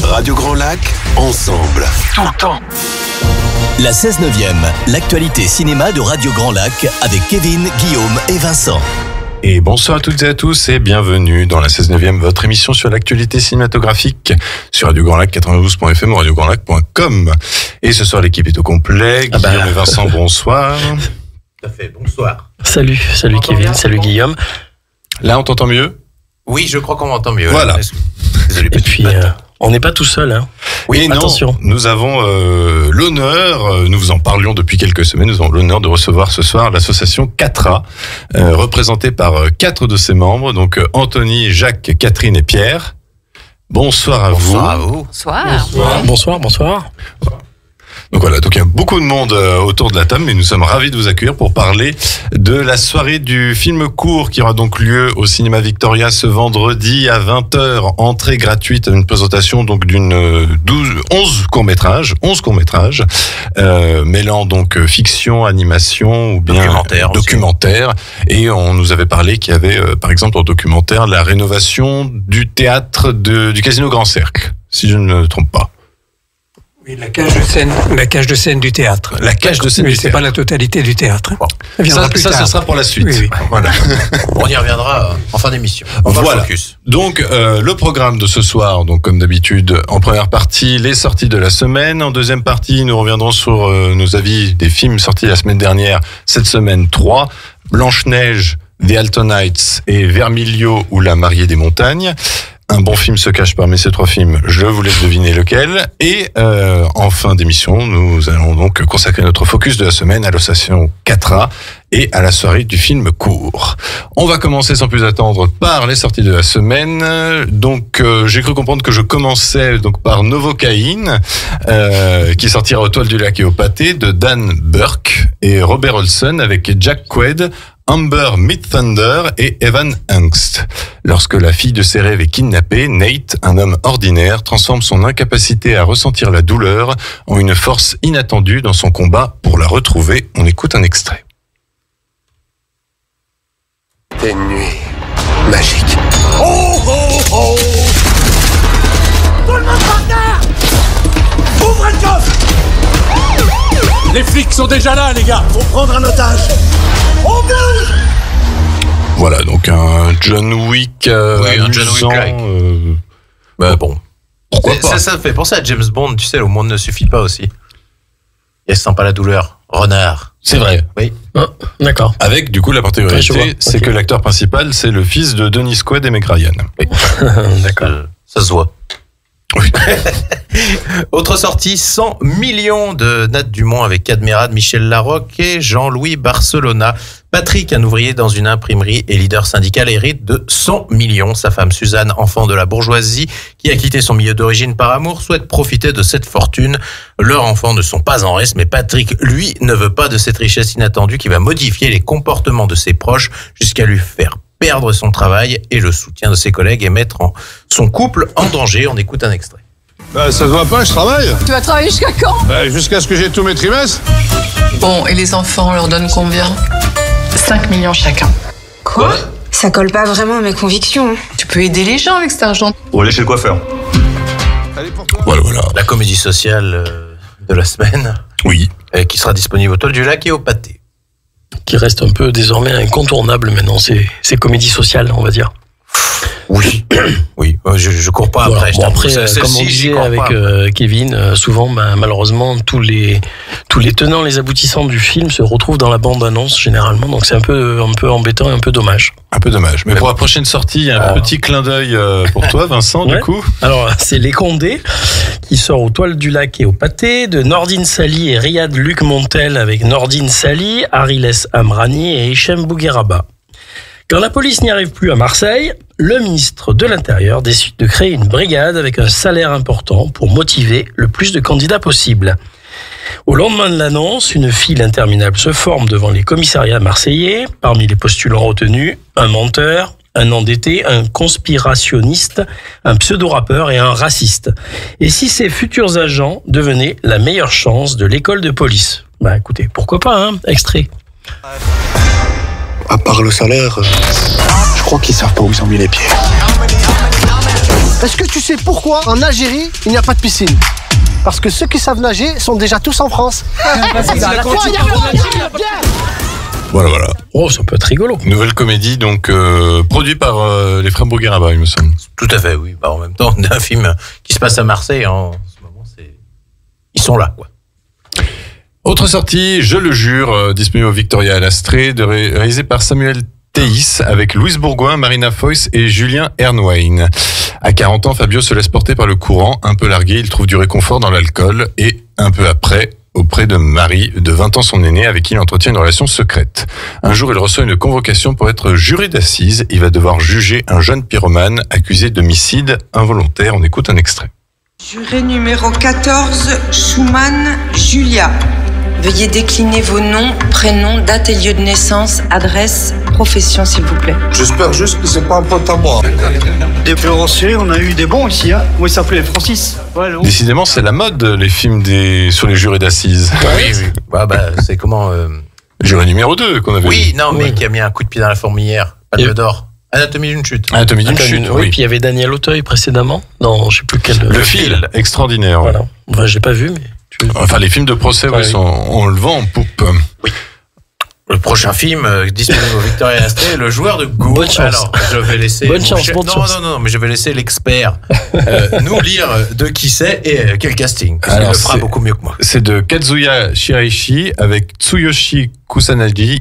Radio Grand Lac, ensemble, tout le temps. La 16/9e, l'actualité cinéma de Radio Grand Lac avec Kevin, Guillaume et Vincent. Et bonsoir à toutes et à tous et bienvenue dans la 16/9e, votre émission sur l'actualité cinématographique sur Radio Grand Lac 92.fm ou radiograndlac.com. Et ce soir, l'équipe est au complet. Guillaume et Vincent, bonsoir. Tout à fait, bonsoir. Salut Kevin, bien, salut Guillaume. Là, on t'entend mieux ? Oui, je crois qu'on m'entend mieux. Voilà. Désolé, et puis, on n'est pas tout seul. Hein. Oui, attention. Non, nous avons l'honneur, nous vous en parlions depuis quelques semaines, nous avons l'honneur de recevoir ce soir l'association Catra, représentée par 4 de ses membres, donc Anthony, Jacques, Catherine et Pierre. Bonsoir à vous. Bonsoir à vous. Bonsoir. Donc voilà, donc il y a beaucoup de monde autour de la table, mais nous sommes ravis de vous accueillir pour parler de la soirée du film court qui aura donc lieu au Cinéma Victoria ce vendredi à 20h, entrée gratuite, une présentation donc d'une 11 courts-métrages, mêlant donc fiction, animation ou bien documentaire. Et on nous avait parlé qu'il y avait par exemple en documentaire la rénovation du théâtre du Casino Grand Cercle, si je ne me trompe pas. Oui, la cage de scène du théâtre. La cage de scène du théâtre. C'est pas la totalité du théâtre. Bon. Ça, ce sera pour la suite. Oui. Voilà. On y reviendra en fin d'émission. Voilà. Donc, le programme de ce soir, donc comme d'habitude, en première partie, les sorties de la semaine. En deuxième partie, nous reviendrons sur nos avis des films sortis la semaine dernière. Cette semaine, 3. Blanche-Neige, The Altonites et Vermilio ou La Mariée des Montagnes. Un bon film se cache parmi ces 3 films, je vous laisse deviner lequel. Et en fin d'émission, nous allons donc consacrer notre focus de la semaine à l'association Catra et à la soirée du film court. On va commencer sans plus attendre par les sorties de la semaine. Donc j'ai cru comprendre que je commençais donc par Novocaine, qui sortira aux Toiles du Lac et au Pâté, de Dan Burke et Robert Olson avec Jack Quaid, Amber Midthunder et Evan Angst. Lorsque la fille de ses rêves est kidnappée, Nate, un homme ordinaire, transforme son incapacité à ressentir la douleur en une force inattendue dans son combat pour la retrouver. On écoute un extrait. Des nuits magiques. Oh oh oh! Tout le monde par terre! Ouvrez le coffre! Les flics sont déjà là, les gars! Faut prendre un otage! On bouge! Voilà, donc un John Wick un John Wick-like. Bon. Pourquoi pas? Ça me fait penser à James Bond, tu sais, le monde ne suffit pas aussi. Il sent pas la douleur. Renard. C'est vrai. Oui. Oh, d'accord. Avec, du coup, la particularité, c'est que l'acteur principal, c'est le fils de Dennis Quaid et Meg Ryan. Oui. D'accord. Ça se voit. Oui. Autre sortie, 100 millions de Nat Dumont avec Cadmerade, Michel Larocque et Jean-Louis Barcelona. Patrick, un ouvrier dans une imprimerie et leader syndical, hérite de 100 millions. Sa femme Suzanne, enfant de la bourgeoisie, qui a quitté son milieu d'origine par amour, souhaite profiter de cette fortune. Leurs enfants ne sont pas en reste, mais Patrick, lui, ne veut pas de cette richesse inattendue qui va modifier les comportements de ses proches jusqu'à lui faire perdre son travail et le soutien de ses collègues et mettre son couple en danger. On écoute un extrait. Ça se voit pas, je travaille. Tu vas travailler jusqu'à quand? Jusqu'à ce que j'ai tous mes trimestres. Bon, et les enfants, on leur donne combien? 5 millions chacun. Quoi? Ça colle pas vraiment à mes convictions. Tu peux aider les gens avec cet argent. Ou aller chez le coiffeur. Allez pour toi. Voilà. La comédie sociale de la semaine. Oui. Qui sera disponible aux Toiles du Lac et au Pâté. Qui reste un peu désormais incontournable maintenant, ces comédies sociales, on va dire. Oui, je cours pas Voilà. après. Bon, après, comme on disait avec Kevin, souvent, malheureusement, tous les tenants, les aboutissants du film se retrouvent dans la bande-annonce généralement, donc c'est un peu embêtant et un peu dommage. Un peu dommage. Mais pour la prochaine sortie, il y a un petit clin d'œil pour toi, Vincent, Ouais. du coup. Alors, c'est Les Condés, qui sort aux Toiles du Lac et au Pâté, de Nordine Sali et Riyad Luc Montel avec Nordine Sali, Ariles Amrani et Hichem Bougueraba. Quand la police n'y arrive plus à Marseille, le ministre de l'Intérieur décide de créer une brigade avec un salaire important pour motiver le plus de candidats possible. Au lendemain de l'annonce, une file interminable se forme devant les commissariats marseillais. Parmi les postulants retenus, un menteur, un endetté, un conspirationniste, un pseudo-rappeur et un raciste. Et si ces futurs agents devenaient la meilleure chance de l'école de police? Écoutez, pourquoi pas, hein? Extrait. À part le salaire, je crois qu'ils savent pas où ils ont mis les pieds. Est-ce que tu sais pourquoi en Algérie, il n'y a pas de piscine? Parce que ceux qui savent nager sont déjà tous en France. Voilà. Oh, ça peut être rigolo. Nouvelle comédie, donc produite par les frères Bougueraba, il me semble. Tout à fait, oui. Bah, en même temps, un film qui se passe à Marseille en ce moment, ils sont là, quoi. Autre sortie, je le jure, disponible au Victoria à l'Astrée, réalisé par Samuel Théis avec Louise Bourgoin, Marina Foïs et Julien Ernwein. À 40 ans, Fabio se laisse porter par le courant. Un peu largué, il trouve du réconfort dans l'alcool et un peu après, auprès de Marie, de 20 ans son aîné, avec qui il entretient une relation secrète. Un jour, il reçoit une convocation pour être juré d'assises. Il va devoir juger un jeune pyromane accusé d'homicide involontaire. On écoute un extrait. Juré numéro 14, Schumann Julia. Veuillez décliner vos noms, prénoms, date et lieu de naissance, adresse, profession s'il vous plaît. J'espère juste que c'est pas un pote à moi. Des tueurs en série, on a eu des bons ici, hein. Comment il s'appelait, Francis? Ouais, Décidément, c'est la mode, les films sur les jurés d'assises. Oui. C'est comment... Juré numéro 2 qu'on avait vu. Mais qui a mis un coup de pied dans la fourmilière. Palme d'or. Anatomie d'une chute. Anatomie d'une chute, oui. Puis il y avait Daniel Auteuil précédemment. Non, je sais plus quel. Le fil, extraordinaire. Voilà. Enfin, j'ai pas vu, mais. Enfin, les films de procès, on le vend en poupe. Oui. Le prochain film disponible au Victoria à l'Astrée, Le joueur de Go. Bonne chance. Alors, je vais laisser. Bonne chance. Non, mais je vais laisser l'expert nous lire de qui c'est et quel casting. Parce qu'il le fera beaucoup mieux que moi. C'est de Kazuya Shiraishi avec Tsuyoshi Kusanagi,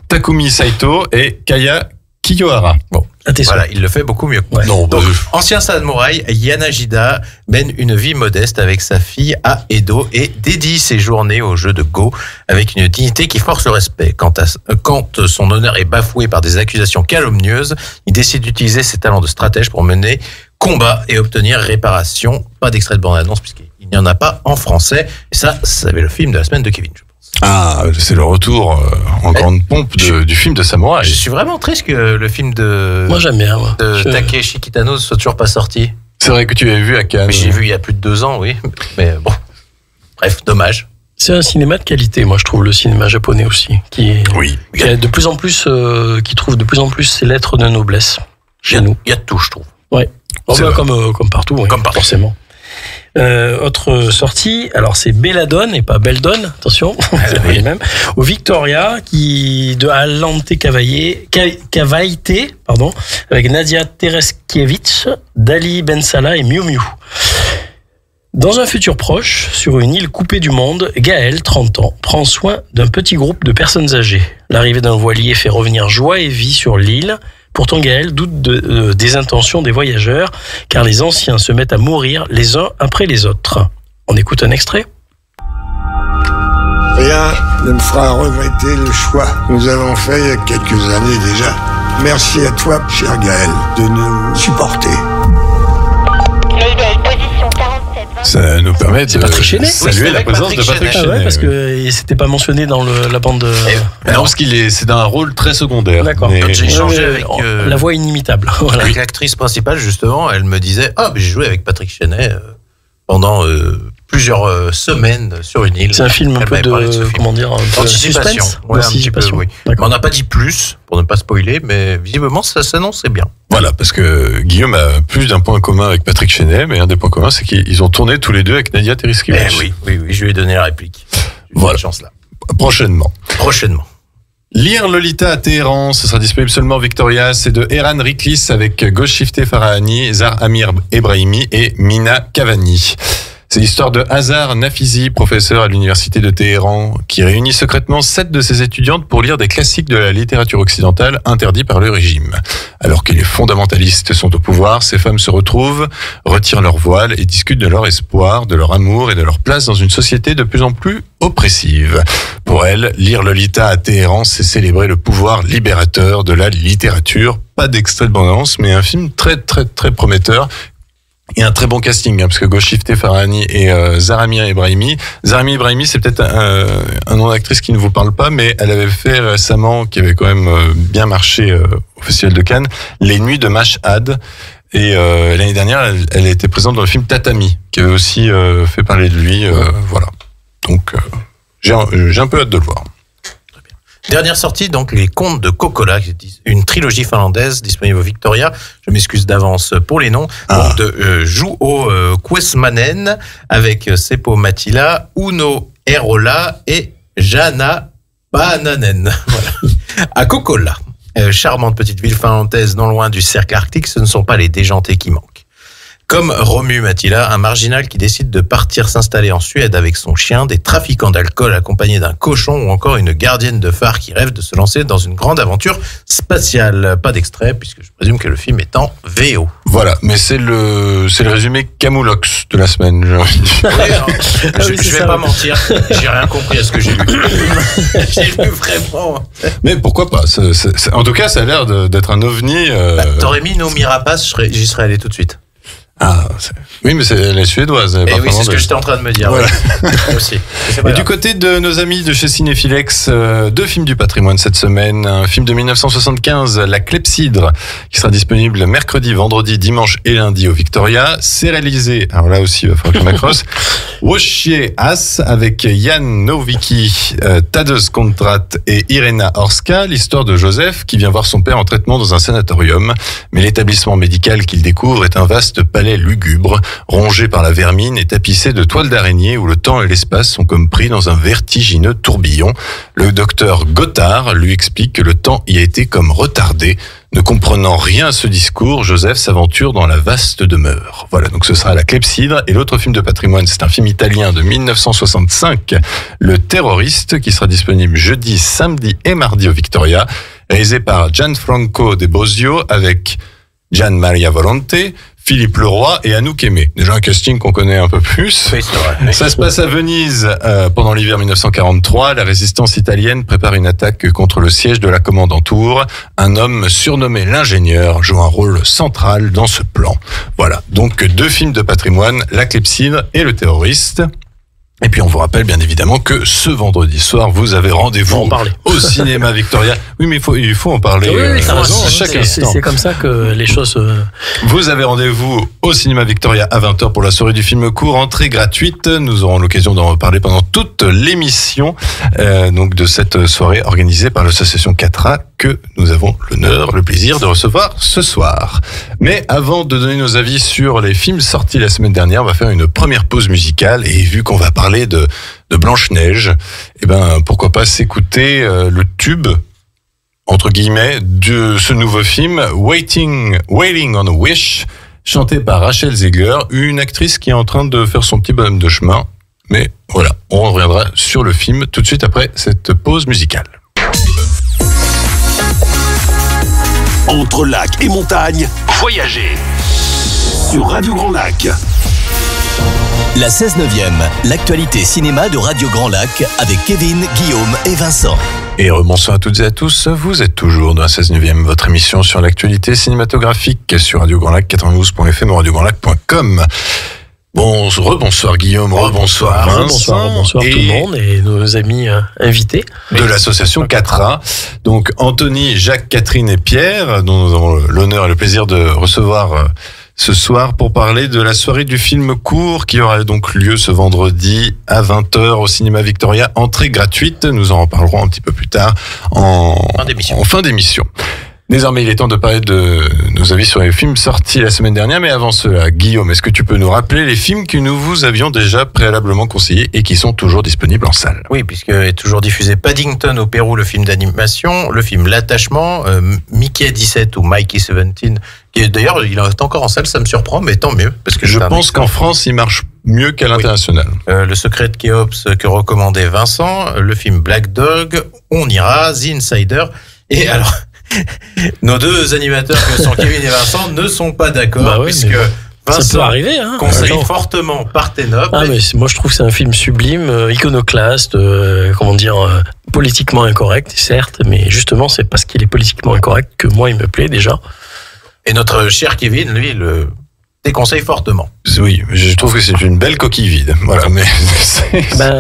Takumi Saito et Kaya Kiyohara. Bon. Voilà, il le fait beaucoup mieux que moi. Non, donc, ancien samouraï, Yanagida mène une vie modeste avec sa fille à Edo et dédie ses journées au jeu de Go avec une dignité qui force le respect. Quand son honneur est bafoué par des accusations calomnieuses, il décide d'utiliser ses talents de stratège pour mener combat et obtenir réparation. Pas d'extrait de bande-annonce puisqu'il n'y en a pas en français. Et ça avait le film de la semaine de Kevin. Ah, c'est le retour en grande pompe du film de samouraï. Je suis vraiment triste que le film de Takeshi Kitano soit toujours pas sorti. C'est vrai que tu l'avais vu à Cannes. Mais j'ai vu il y a plus de 2 ans, oui. Mais bon, bref, dommage. C'est un cinéma de qualité, moi je trouve, le cinéma japonais aussi, qui a de plus en plus, qui trouve de plus en plus ses lettres de noblesse chez nous. Il y a de tout, je trouve. Ouais. Comme partout, oui, forcément. Autre sortie, alors c'est Belladone et pas Beldon, attention, c'est les mêmes. Au Victoria, de Alante Cavaite, avec Nadia Tereskiewicz, Dali Ben Salah et Miu Miu. Dans un futur proche, sur une île coupée du monde, Gaël, 30 ans, prend soin d'un petit groupe de personnes âgées. L'arrivée d'un voilier fait revenir joie et vie sur l'île. Pourtant, Gaël doute des intentions des voyageurs, car les anciens se mettent à mourir les uns après les autres. On écoute un extrait. Rien ne me fera regretter le choix que nous avons fait il y a quelques années déjà. Merci à toi, cher Gaël, de nous supporter. Ça nous permet de saluer la présence de Patrick Chenet. Ouais, parce que c'était pas mentionné dans la bande. Non, parce c'est dans un rôle très secondaire. D'accord. Mais... J'ai échangé avec la voix inimitable. Voilà. Avec l'actrice principale, justement, elle me disait mais j'ai joué avec Patrick Chenet pendant plusieurs semaines sur une île. C'est un film un peu anticipation. Ouais, anticipation. Oui. On n'a pas dit plus pour ne pas spoiler, mais visiblement ça s'annonçait bien. Voilà, parce que Guillaume a plus d'un point commun avec Patrick Chenet, mais un des points communs, c'est qu'ils ont tourné tous les deux avec Nadia Tereskiewicz. Oui, je lui ai donné la réplique. Voilà. Chance là. Prochainement. Lire Lolita à Téhéran, ce sera disponible seulement Victoria. C'est de Eran Riklis avec Golshifteh Farahani, Zar Amir Ebrahimi et Mina Cavani. C'est l'histoire de Hazar Nafizi, professeur à l'université de Téhéran, qui réunit secrètement 7 de ses étudiantes pour lire des classiques de la littérature occidentale interdits par le régime. Alors que les fondamentalistes sont au pouvoir, ces femmes se retrouvent, retirent leur voile et discutent de leur espoir, de leur amour et de leur place dans une société de plus en plus oppressive. Pour elles, lire Lolita à Téhéran, c'est célébrer le pouvoir libérateur de la littérature. Pas d'extrait de bande-annonce, mais un film très très très prometteur. Et un très bon casting, parce que Golshifteh Farahani et Zar Amir Ebrahimi. Zar Amir Ebrahimi, c'est peut-être un nom d'actrice qui ne vous parle pas, mais elle avait fait récemment, qui avait quand même bien marché au Festival de Cannes, Les Nuits de Mashhad. Et l'année dernière, elle était présente dans le film Tatami, qui avait aussi fait parler de lui. Voilà. Donc, j'ai un peu hâte de le voir. Dernière sortie, donc Les Contes de Kokkola, une trilogie finlandaise disponible au Victoria. Je m'excuse d'avance pour les noms. Donc de Juho Kuosmanen avec Seppo Mattila, Uno Eerola et Jana Paananen. Voilà. À Kokkola, charmante petite ville finlandaise non loin du cercle arctique, ce ne sont pas les déjantés qui manquent. Comme Romu Mattila, un marginal qui décide de partir s'installer en Suède avec son chien, des trafiquants d'alcool accompagnés d'un cochon ou encore une gardienne de phare qui rêve de se lancer dans une grande aventure spatiale. Pas d'extrait puisque je présume que le film est en VO. Voilà, mais c'est le résumé Camoulox de la semaine. Je vais pas mentir, j'ai rien compris à ce que j'ai lu. J'ai lu vraiment. Mais pourquoi pas en tout cas, ça a l'air d'être un ovni. T'aurais mis Noomi Rapace, j'y serais allé tout de suite. Oui, mais elle est suédoise. Et oui, c'est ce que j'étais en train de me dire. Voilà. Ouais. Aussi. Et du côté de nos amis de chez Cinéphilex, 2 films du patrimoine cette semaine. Un film de 1975, La Clepsydre, qui sera disponible mercredi, vendredi, dimanche et lundi au Victoria. C'est réalisé, alors là aussi, il va falloir que je m'accroche, Wojciech As avec Jan Nowicki, Tadeusz Kontrat et Irena Horska, l'histoire de Joseph qui vient voir son père en traitement dans un sanatorium. Mais l'établissement médical qu'il découvre est un vaste palais lugubre, rongé par la vermine et tapissé de toiles d'araignée où le temps et l'espace sont comme pris dans un vertigineux tourbillon. Le docteur Gothard lui explique que le temps y a été comme retardé. Ne comprenant rien à ce discours, Joseph s'aventure dans la vaste demeure. Voilà, donc ce sera La Clepsydre. Et l'autre film de patrimoine, c'est un film italien de 1965, Le Terroriste, qui sera disponible jeudi, samedi et mardi au Victoria, réalisé par Gianfranco De Bosio avec Gian Maria Volonte, Philippe Leroy et Anouk Aimé. Déjà un casting qu'on connaît un peu plus. Oui, c'est vrai. Ça se passe à Venise pendant l'hiver 1943. La résistance italienne prépare une attaque contre le siège de la Kommandantur. Un homme surnommé l'ingénieur joue un rôle central dans ce plan. Voilà, donc 2 films de patrimoine, La Clepsydre et Le Terroriste. Et puis on vous rappelle bien évidemment que ce vendredi soir, vous avez rendez-vous au cinéma Victoria. Oui, mais il faut en parler à chaque instant. C'est comme ça que les choses... Vous avez rendez-vous au cinéma Victoria à 20h pour la soirée du film court, entrée gratuite. Nous aurons l'occasion d'en reparler pendant toute l'émission donc de cette soirée organisée par l'association Catra que nous avons l'honneur, le plaisir de recevoir ce soir. Mais avant de donner nos avis sur les films sortis la semaine dernière, on va faire une première pause musicale et vu qu'on va parler de Blanche-Neige, eh ben, pourquoi pas s'écouter le tube, entre guillemets, de ce nouveau film, Waiting on a Wish, chanté par Rachel Zegler, une actrice qui est en train de faire son petit bonhomme de chemin. Mais voilà, on reviendra sur le film tout de suite après cette pause musicale. Entre lac et montagne, voyagez sur Radio Grand Lac. La 16/9e, l'actualité cinéma de Radio Grand Lac avec Kevin, Guillaume et Vincent. Et bonsoir à toutes et à tous, vous êtes toujours dans la 16/9e, votre émission sur l'actualité cinématographique sur Radio Grand Lac 92.fm ou radiograndlac.com. Rebonsoir Guillaume, rebonsoir Vincent, bonsoir tout le monde et nos amis invités de l'association Catra. Donc Anthony, Jacques, Catherine et Pierre, dont nous avons l'honneur et le plaisir de recevoir ce soir pour parler de la soirée du film court qui aura donc lieu ce vendredi à 20h au cinéma Victoria, entrée gratuite. Nous en reparlerons un petit peu plus tard en fin d'émission. Désormais, il est temps de parler de nos avis sur les films sortis la semaine dernière. Mais avant cela, Guillaume, est-ce que tu peux nous rappeler les films que nous vous avions déjà préalablement conseillés et qui sont toujours disponibles en salle? Oui, puisque est toujours diffusé Paddington au Pérou, le film d'animation, le film L'Attachement, Mickey 17 ou Mikey 17, qui d'ailleurs, il est encore en salle, ça me surprend, mais tant mieux. Parce que je pense qu'en France, il marche mieux qu'à l'international. Le Secret de Khéops que recommandait Vincent, le film Black Dog, On ira, The Insider, et alors... Nos deux animateurs que sont Kevin et Vincent ne sont pas d'accord puisque Vincent ça peut arriver, conseille fortement Parthénope. Mais moi je trouve que c'est un film sublime, iconoclaste, politiquement incorrect, certes, mais justement c'est parce qu'il est politiquement incorrect que moi il me plaît déjà. Et notre cher Kevin, lui, le déconseille fortement. Oui, je trouve que c'est une belle coquille vide. Voilà, mais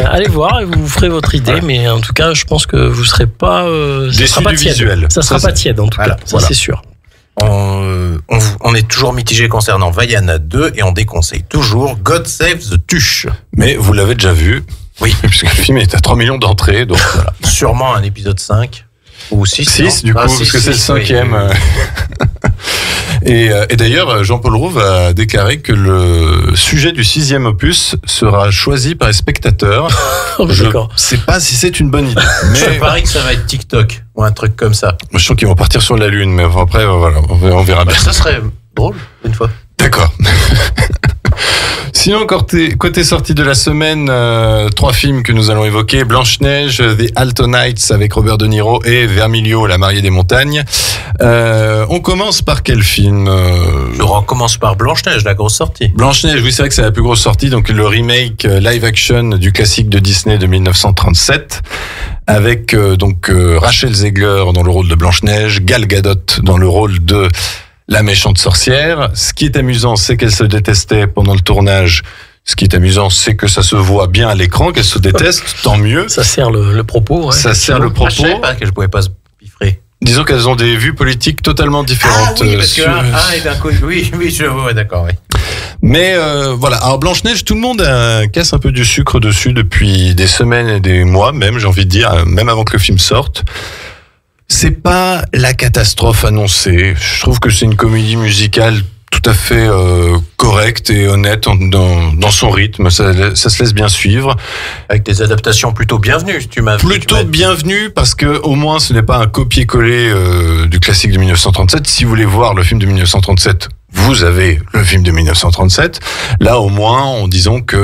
allez voir et vous ferez votre idée, mais en tout cas, je pense que vous serez pas déçu du visuel. Ça sera pas tiède en tout cas, ça c'est sûr. On est toujours mitigé concernant Vaiana 2 et on déconseille toujours God Save the Tuche. Mais vous l'avez déjà vu. Oui. Puisque le film est à 3 millions d'entrées, donc voilà. Sûrement un épisode 5 ou 6. 6 du coup, parce que c'est le 5e. Et d'ailleurs, Jean-Paul Rouve a déclaré que le sujet du 6e opus sera choisi par les spectateurs. Je ne sais pas si c'est une bonne idée. Mais je parie que ça va être TikTok ou un truc comme ça. Je sens qu'ils vont partir sur la Lune, mais après, voilà, on verra bien. Ça serait drôle, une fois. D'accord. Sinon, côté sortie de la semaine, 3 films que nous allons évoquer. Blanche-Neige, The Altonites avec Robert De Niro et Vermilio, La mariée des montagnes. On commence par quel film On commence par Blanche-Neige, la grosse sortie. Blanche-Neige, oui, c'est vrai que c'est la plus grosse sortie. Donc le remake live action du classique de Disney de 1937. Avec Rachel Zegler dans le rôle de Blanche-Neige, Gal Gadot dans le rôle de la méchante sorcière. Ce qui est amusant, c'est qu'elle se détestait pendant le tournage. Ce qui est amusant, c'est que ça se voit bien à l'écran, qu'elle se déteste, tant mieux. Ça sert le propos. Ouais. Ça sert le propos. Je savais pas qu'elle pouvait pas se piffrer. Disons qu'elles ont des vues politiques totalement différentes. Ah oui, parce que et d'un coup, oui, je vois, d'accord, oui. Mais voilà, alors Blanche-Neige, tout le monde casse un peu du sucre dessus depuis des semaines et des mois, même, j'ai envie de dire, même avant que le film sorte. C'est pas la catastrophe annoncée. Je trouve que c'est une comédie musicale tout à fait correcte et honnête dans son rythme. Ça se laisse bien suivre. Avec des adaptations plutôt bienvenues, bienvenues, parce que au moins ce n'est pas un copier-coller du classique de 1937. Si vous voulez voir le film de 1937, vous avez le film de 1937. Là, au moins, disons qu'il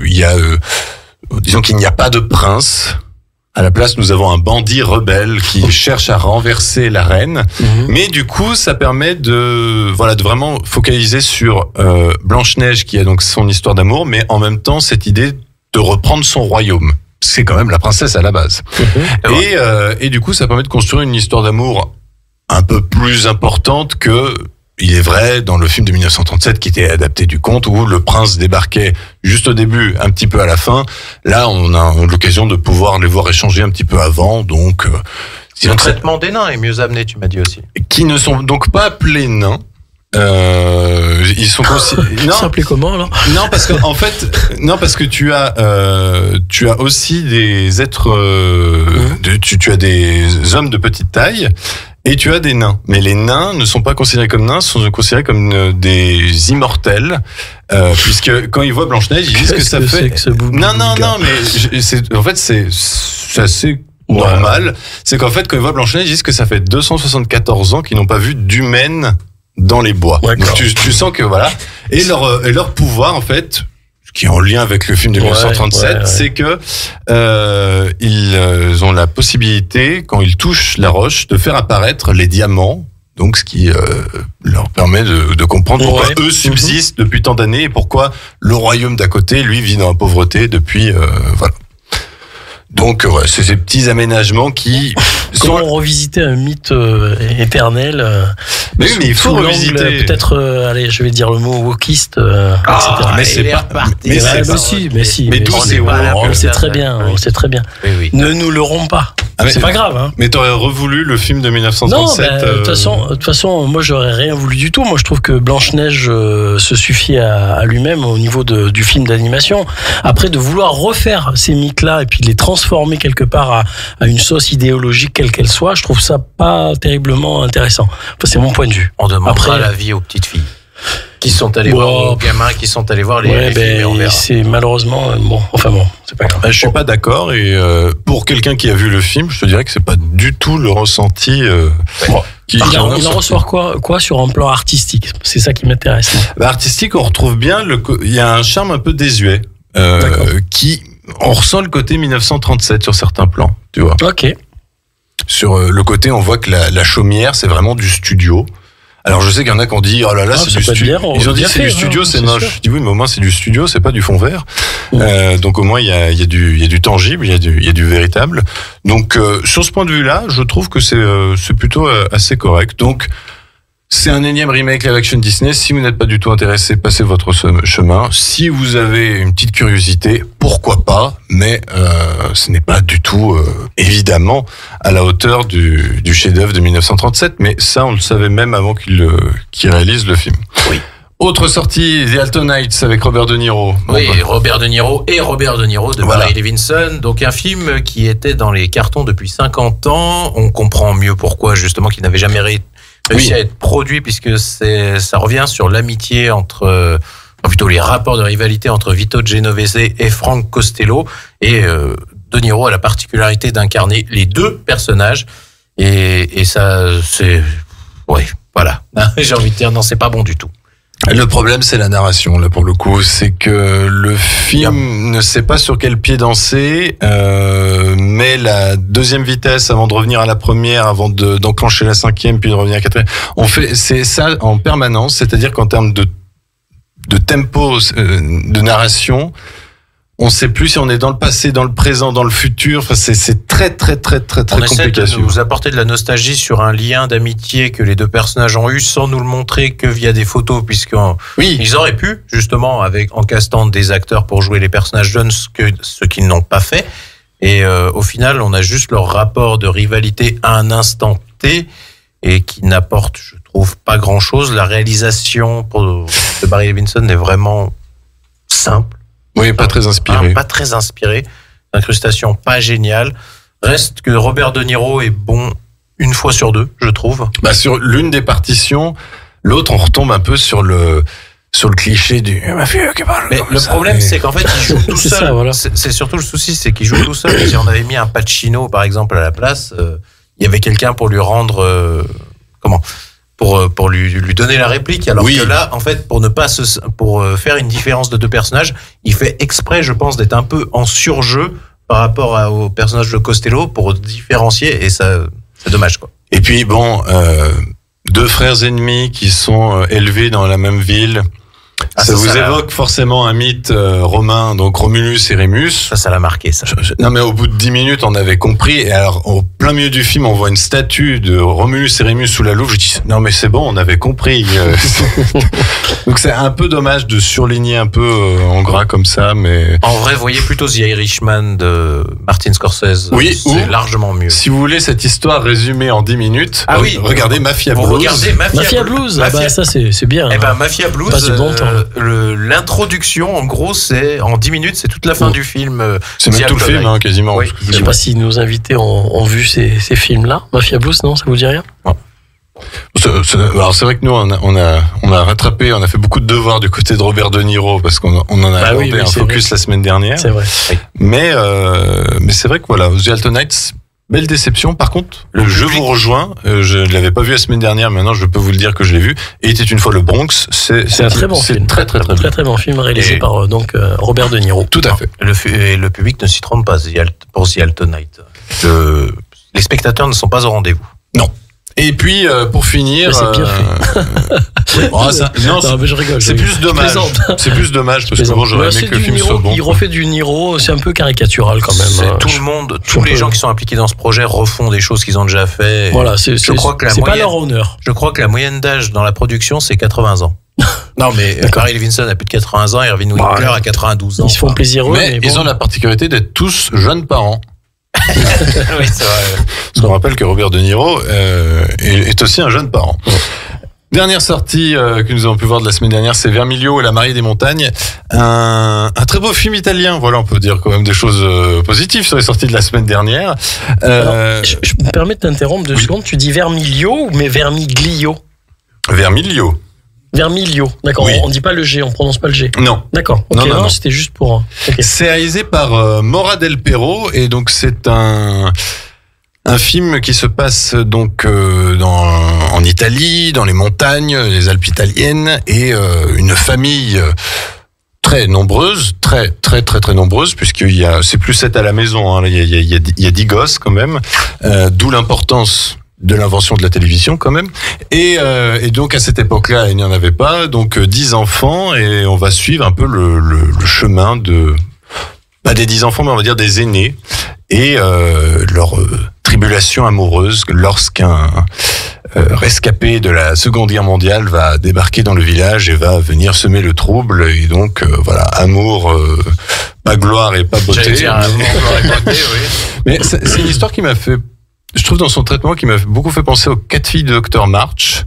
n'y a pas de prince. À la place, nous avons un bandit rebelle qui cherche à renverser la reine. Mais du coup, ça permet de vraiment focaliser sur Blanche-Neige, qui a donc son histoire d'amour, mais en même temps, cette idée de reprendre son royaume. C'est quand même la princesse à la base. Et du coup, ça permet de construire une histoire d'amour un peu plus importante que, il est vrai, dans le film de 1937 qui était adapté du conte, où le prince débarquait juste au début, un petit peu à la fin. Là, on a l'occasion de pouvoir les voir échanger un petit peu avant. Donc, le traitement des nains est mieux amené, tu m'as dit aussi. Qui ne sont donc pas appelés nains. Ils sont non, s'appelait comment alors? Non, parce que en fait, parce que tu as aussi des êtres, tu as des hommes de petite taille. Et tu as des nains. Mais les nains ne sont pas considérés comme nains, sont considérés comme des immortels. Puisque quand ils voient Blanche-Neige, ils disent que ça fait... Non, mais c'est assez normal. C'est qu'en fait, quand ils voient Blanche-Neige, ils disent que ça fait 274 ans qu'ils n'ont pas vu d'humaine dans les bois. Donc tu sens que voilà. Et leur pouvoir, en fait, qui est en lien avec le film de 1937, c'est que ils ont la possibilité, quand ils touchent la roche, de faire apparaître les diamants. Donc, ce qui leur permet de comprendre pourquoi eux subsistent depuis tant d'années et pourquoi le royaume d'à côté, lui, vit dans la pauvreté depuis... voilà. Donc, c'est ces petits aménagements qui... Comment revisiter un mythe éternel mais il faut revisiter. Peut-être, allez, je vais dire le mot wokiste, etc. Mais c'est pas... Mais tout, on sait très bien, on sait très bien. Ne nous leurrons pas. C'est pas grave. Hein. Mais t'aurais revoulu le film de 1937 Non, de toute façon, moi, j'aurais rien voulu du tout. Moi, je trouve que Blanche-Neige se suffit à lui-même au niveau du film d'animation. Après, de vouloir refaire ces mythes-là et puis les transformer quelque part à une sauce idéologique quelle qu'elle soit, je trouve ça pas terriblement intéressant. Enfin, c'est mon point de vue. On demandera l'avis aux petites filles qui sont allées voir, aux gamins qui sont allés voir les films, et on verra. C'est malheureusement c'est pas grave. Je suis pas d'accord, et pour quelqu'un qui a vu le film, je te dirais que c'est pas du tout le ressenti. Il en ressort quoi sur un plan artistique? C'est ça qui m'intéresse. Artistique, on retrouve bien il y a un charme un peu désuet on ressent le côté 1937 sur certains plans, tu vois. Ok. Sur le côté, on voit que la chaumière, c'est vraiment du studio. Alors je sais qu'il y en a qui ont dit oh là là, c'est du studio. Ils ont dit c'est du studio, c'est moche. Je dis oui, mais au moins c'est du studio, c'est pas du fond vert. Donc au moins il y a du tangible, il y a du véritable. Donc sur ce point de vue-là, je trouve que c'est plutôt assez correct. Donc c'est un énième remake live action Disney. Si vous n'êtes pas du tout intéressé, passez votre chemin. Si vous avez une petite curiosité, pourquoi pas, mais ce n'est pas du tout, évidemment, à la hauteur du chef-d'œuvre de 1937. Mais ça, on le savait même avant qu'il réalise le film. Oui. Autre sortie, The Altonites avec Robert De Niro. Oui, Robert De Niro de Barry Levinson. Donc un film qui était dans les cartons depuis 50 ans. On comprend mieux pourquoi justement qu'il n'avait jamais réussi à être produit, puisque ça revient sur l'amitié plutôt les rapports de rivalité entre Vito Genovese et Frank Costello. Et De Niro a la particularité d'incarner les deux personnages. Et ça, c'est... Ouais, voilà. J'ai envie de dire, non, c'est pas bon du tout. Le problème, c'est la narration, là, pour le coup. C'est que le film ne sait pas sur quel pied danser, mais la deuxième vitesse avant de revenir à la première, avant d'enclencher la cinquième, puis de revenir à la quatrième. C'est ça en permanence, c'est-à-dire qu'en termes de tempo, de narration, on ne sait plus si on est dans le passé, dans le présent, dans le futur. Enfin, c'est très compliqué. On essaie de nous apporter de la nostalgie sur un lien d'amitié que les deux personnages ont eu, sans nous le montrer que via des photos, ils auraient pu, justement, en castant des acteurs pour jouer les personnages jeunes, ce qu'ils n'ont pas fait. Et au final, on a juste leur rapport de rivalité à un instant T, et qui n'apporte, je trouve, pas grand-chose. La réalisation de Barry Levinson est vraiment simple. Oui, pas très inspiré. Pas très inspiré. Incrustation pas géniale. Reste que Robert De Niro est bon une fois sur deux, je trouve. Sur l'une des partitions, l'autre, on retombe un peu sur le cliché du mafieux qui parle. Mais le problème, c'est qu'en fait, il joue tout seul. Ça, voilà. C'est surtout le souci, c'est qu'il joue tout seul. Et si on avait mis un Pacino, par exemple, à la place, il y avait quelqu'un pour lui rendre... Pour lui donner la réplique, alors que là, en fait, pour faire une différence de deux personnages, il fait exprès, je pense, d'être un peu en surjeu par rapport au personnage de Costello pour différencier, et ça, c'est dommage, quoi. Et puis deux frères ennemis qui sont élevés dans la même ville. Ça vous évoque forcément un mythe romain, donc Romulus et Rémus. Ça l'a marqué, ça. Non, mais au bout de 10 minutes, on avait compris. Et alors, au plein milieu du film, on voit une statue de Romulus et Rémus sous la louve. Je dis, non, mais c'est bon, on avait compris. Donc, c'est un peu dommage de surligner un peu en gras comme ça, mais... En vrai, voyez plutôt The Irishman de Martin Scorsese. Oui, c'est largement mieux. Si vous voulez cette histoire résumée en 10 minutes, regardez Mafia Blues. Regardez Mafia Blues. Ça, c'est bien. Eh ben, Mafia Blues... Passe du bon temps. L'introduction, en gros, c'est en 10 minutes, c'est toute la fin du film. C'est même tout le film, quasiment. Oui. Je sais pas si nos invités ont vu ces films-là. Mafia Blues, non, ça vous dit rien? Non. Alors c'est vrai que nous on a rattrapé, on a fait beaucoup de devoirs du côté de Robert De Niro parce qu'on en a abordé un focus la semaine dernière. C'est vrai. Mais c'est vrai que voilà, The Altonites, belle déception. Par contre, je vous rejoins. Je ne l'avais pas vu la semaine dernière. Maintenant, je peux vous le dire que je l'ai vu. Et il était une fois le Bronx. C'est un très bon film. Très bon film réalisé par Robert De Niro. Tout à fait. Le public ne s'y trompe pas pour The Altonites. Les spectateurs ne sont pas au rendez-vous. Non. Et puis pour finir, c'est bien fait. Non, mais je rigole. C'est plus dommage. C'est plus dommage parce que j'aurais aimé que le film soit bon. Il refait du Niro, c'est un peu caricatural quand même. Tout le monde, tous les gens qui sont impliqués dans ce projet refont des choses qu'ils ont déjà fait. Voilà, c'est pas leur honneur. Je crois que la moyenne d'âge dans la production, c'est 80 ans. Non, mais Barry Levinson a plus de de 80 ans, Irving Winkler a 92 ans. Ils se font plaisir eux, mais ils ont la particularité d'être tous jeunes parents. Oui, c'est vrai. Parce qu'on rappelle que Robert De Niro est aussi un jeune parent. Dernière sortie que nous avons pu voir de la semaine dernière, c'est Vermiglio et la mariée des montagnes. Un très beau film italien. Voilà, on peut dire quand même des choses positives sur les sorties de la semaine dernière. Alors, je me permets de t'interrompre 2 secondes. Tu dis Vermiglio ou Vermiglio? Vermiglio. Vermiglio, d'accord. Oui. On dit pas le G, on prononce pas le G. Non. D'accord. Okay, non, c'était juste pour. Okay. C'est réalisé par Maura Del Pero et donc c'est un film qui se passe donc en Italie, dans les montagnes, les Alpes italiennes, et une famille très nombreuse, très nombreuse, c'est plus 7 à la maison. Hein, il y a 10 gosses quand même, d'où l'importance de l'invention de la télévision quand même, et donc à cette époque-là il n'y en avait pas, donc 10 enfants, et on va suivre un peu le chemin pas des 10 enfants, mais on va dire des aînés, et leur tribulation amoureuse lorsqu'un rescapé de la Seconde Guerre mondiale va débarquer dans le village et va venir semer le trouble, et donc voilà, amour, pas gloire et pas beauté. Amour, gloire et beauté, oui. Mais c'est une histoire qui m'a fait je trouve dans son traitement qui m'a beaucoup fait penser aux 4 filles de Dr March.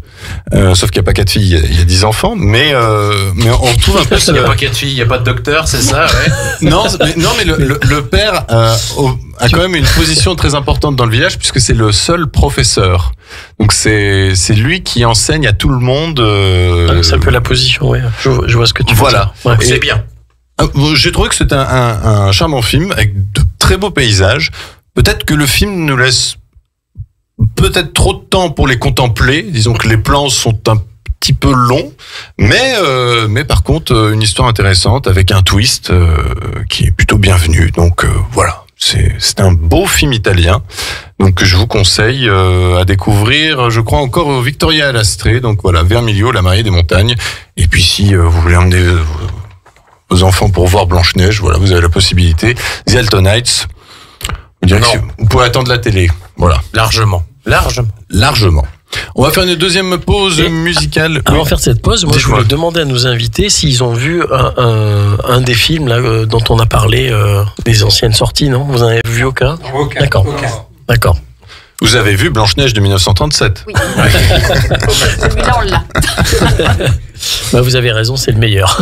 Sauf qu'il n'y a pas 4 filles, il y a 10 enfants, mais on retrouve un peu Il n'y a pas 4 filles, il n'y a pas de docteur, c'est ça, ouais. Non, mais le père a quand même une position très importante dans le village puisque c'est le seul professeur. Donc c'est lui qui enseigne à tout le monde. C'est un peu la position, ouais. Je vois ce que tu veux dire. Ouais. C'est bien. J'ai trouvé que c'était un charmant film avec de très beaux paysages. Peut-être que le film nous laisse peut-être trop de temps pour les contempler. Disons que les plans sont un petit peu longs, mais par contre une histoire intéressante avec un twist qui est plutôt bienvenu. Donc voilà, c'est un beau film italien. Donc je vous conseille à découvrir. Je crois encore au Victoria Alastrée. Donc voilà, Vermiglio, la mariée des montagnes. Et puis si vous voulez emmener vos enfants pour voir Blanche-Neige, voilà, vous avez la possibilité. The Altonites. Vous pouvez attendre la télé. Voilà. Largement. On va faire une deuxième pause musicale. Avant de faire cette pause, moi je voulais demander à nos invités s'ils ont vu un des films là, dont on a parlé, des anciennes sorties, non? Vous en avez vu aucun? Aucun. D'accord. Vous avez vu Blanche-Neige de 1937? Oui. Celui-là, on l'a. Bah, vous avez raison, c'est le meilleur.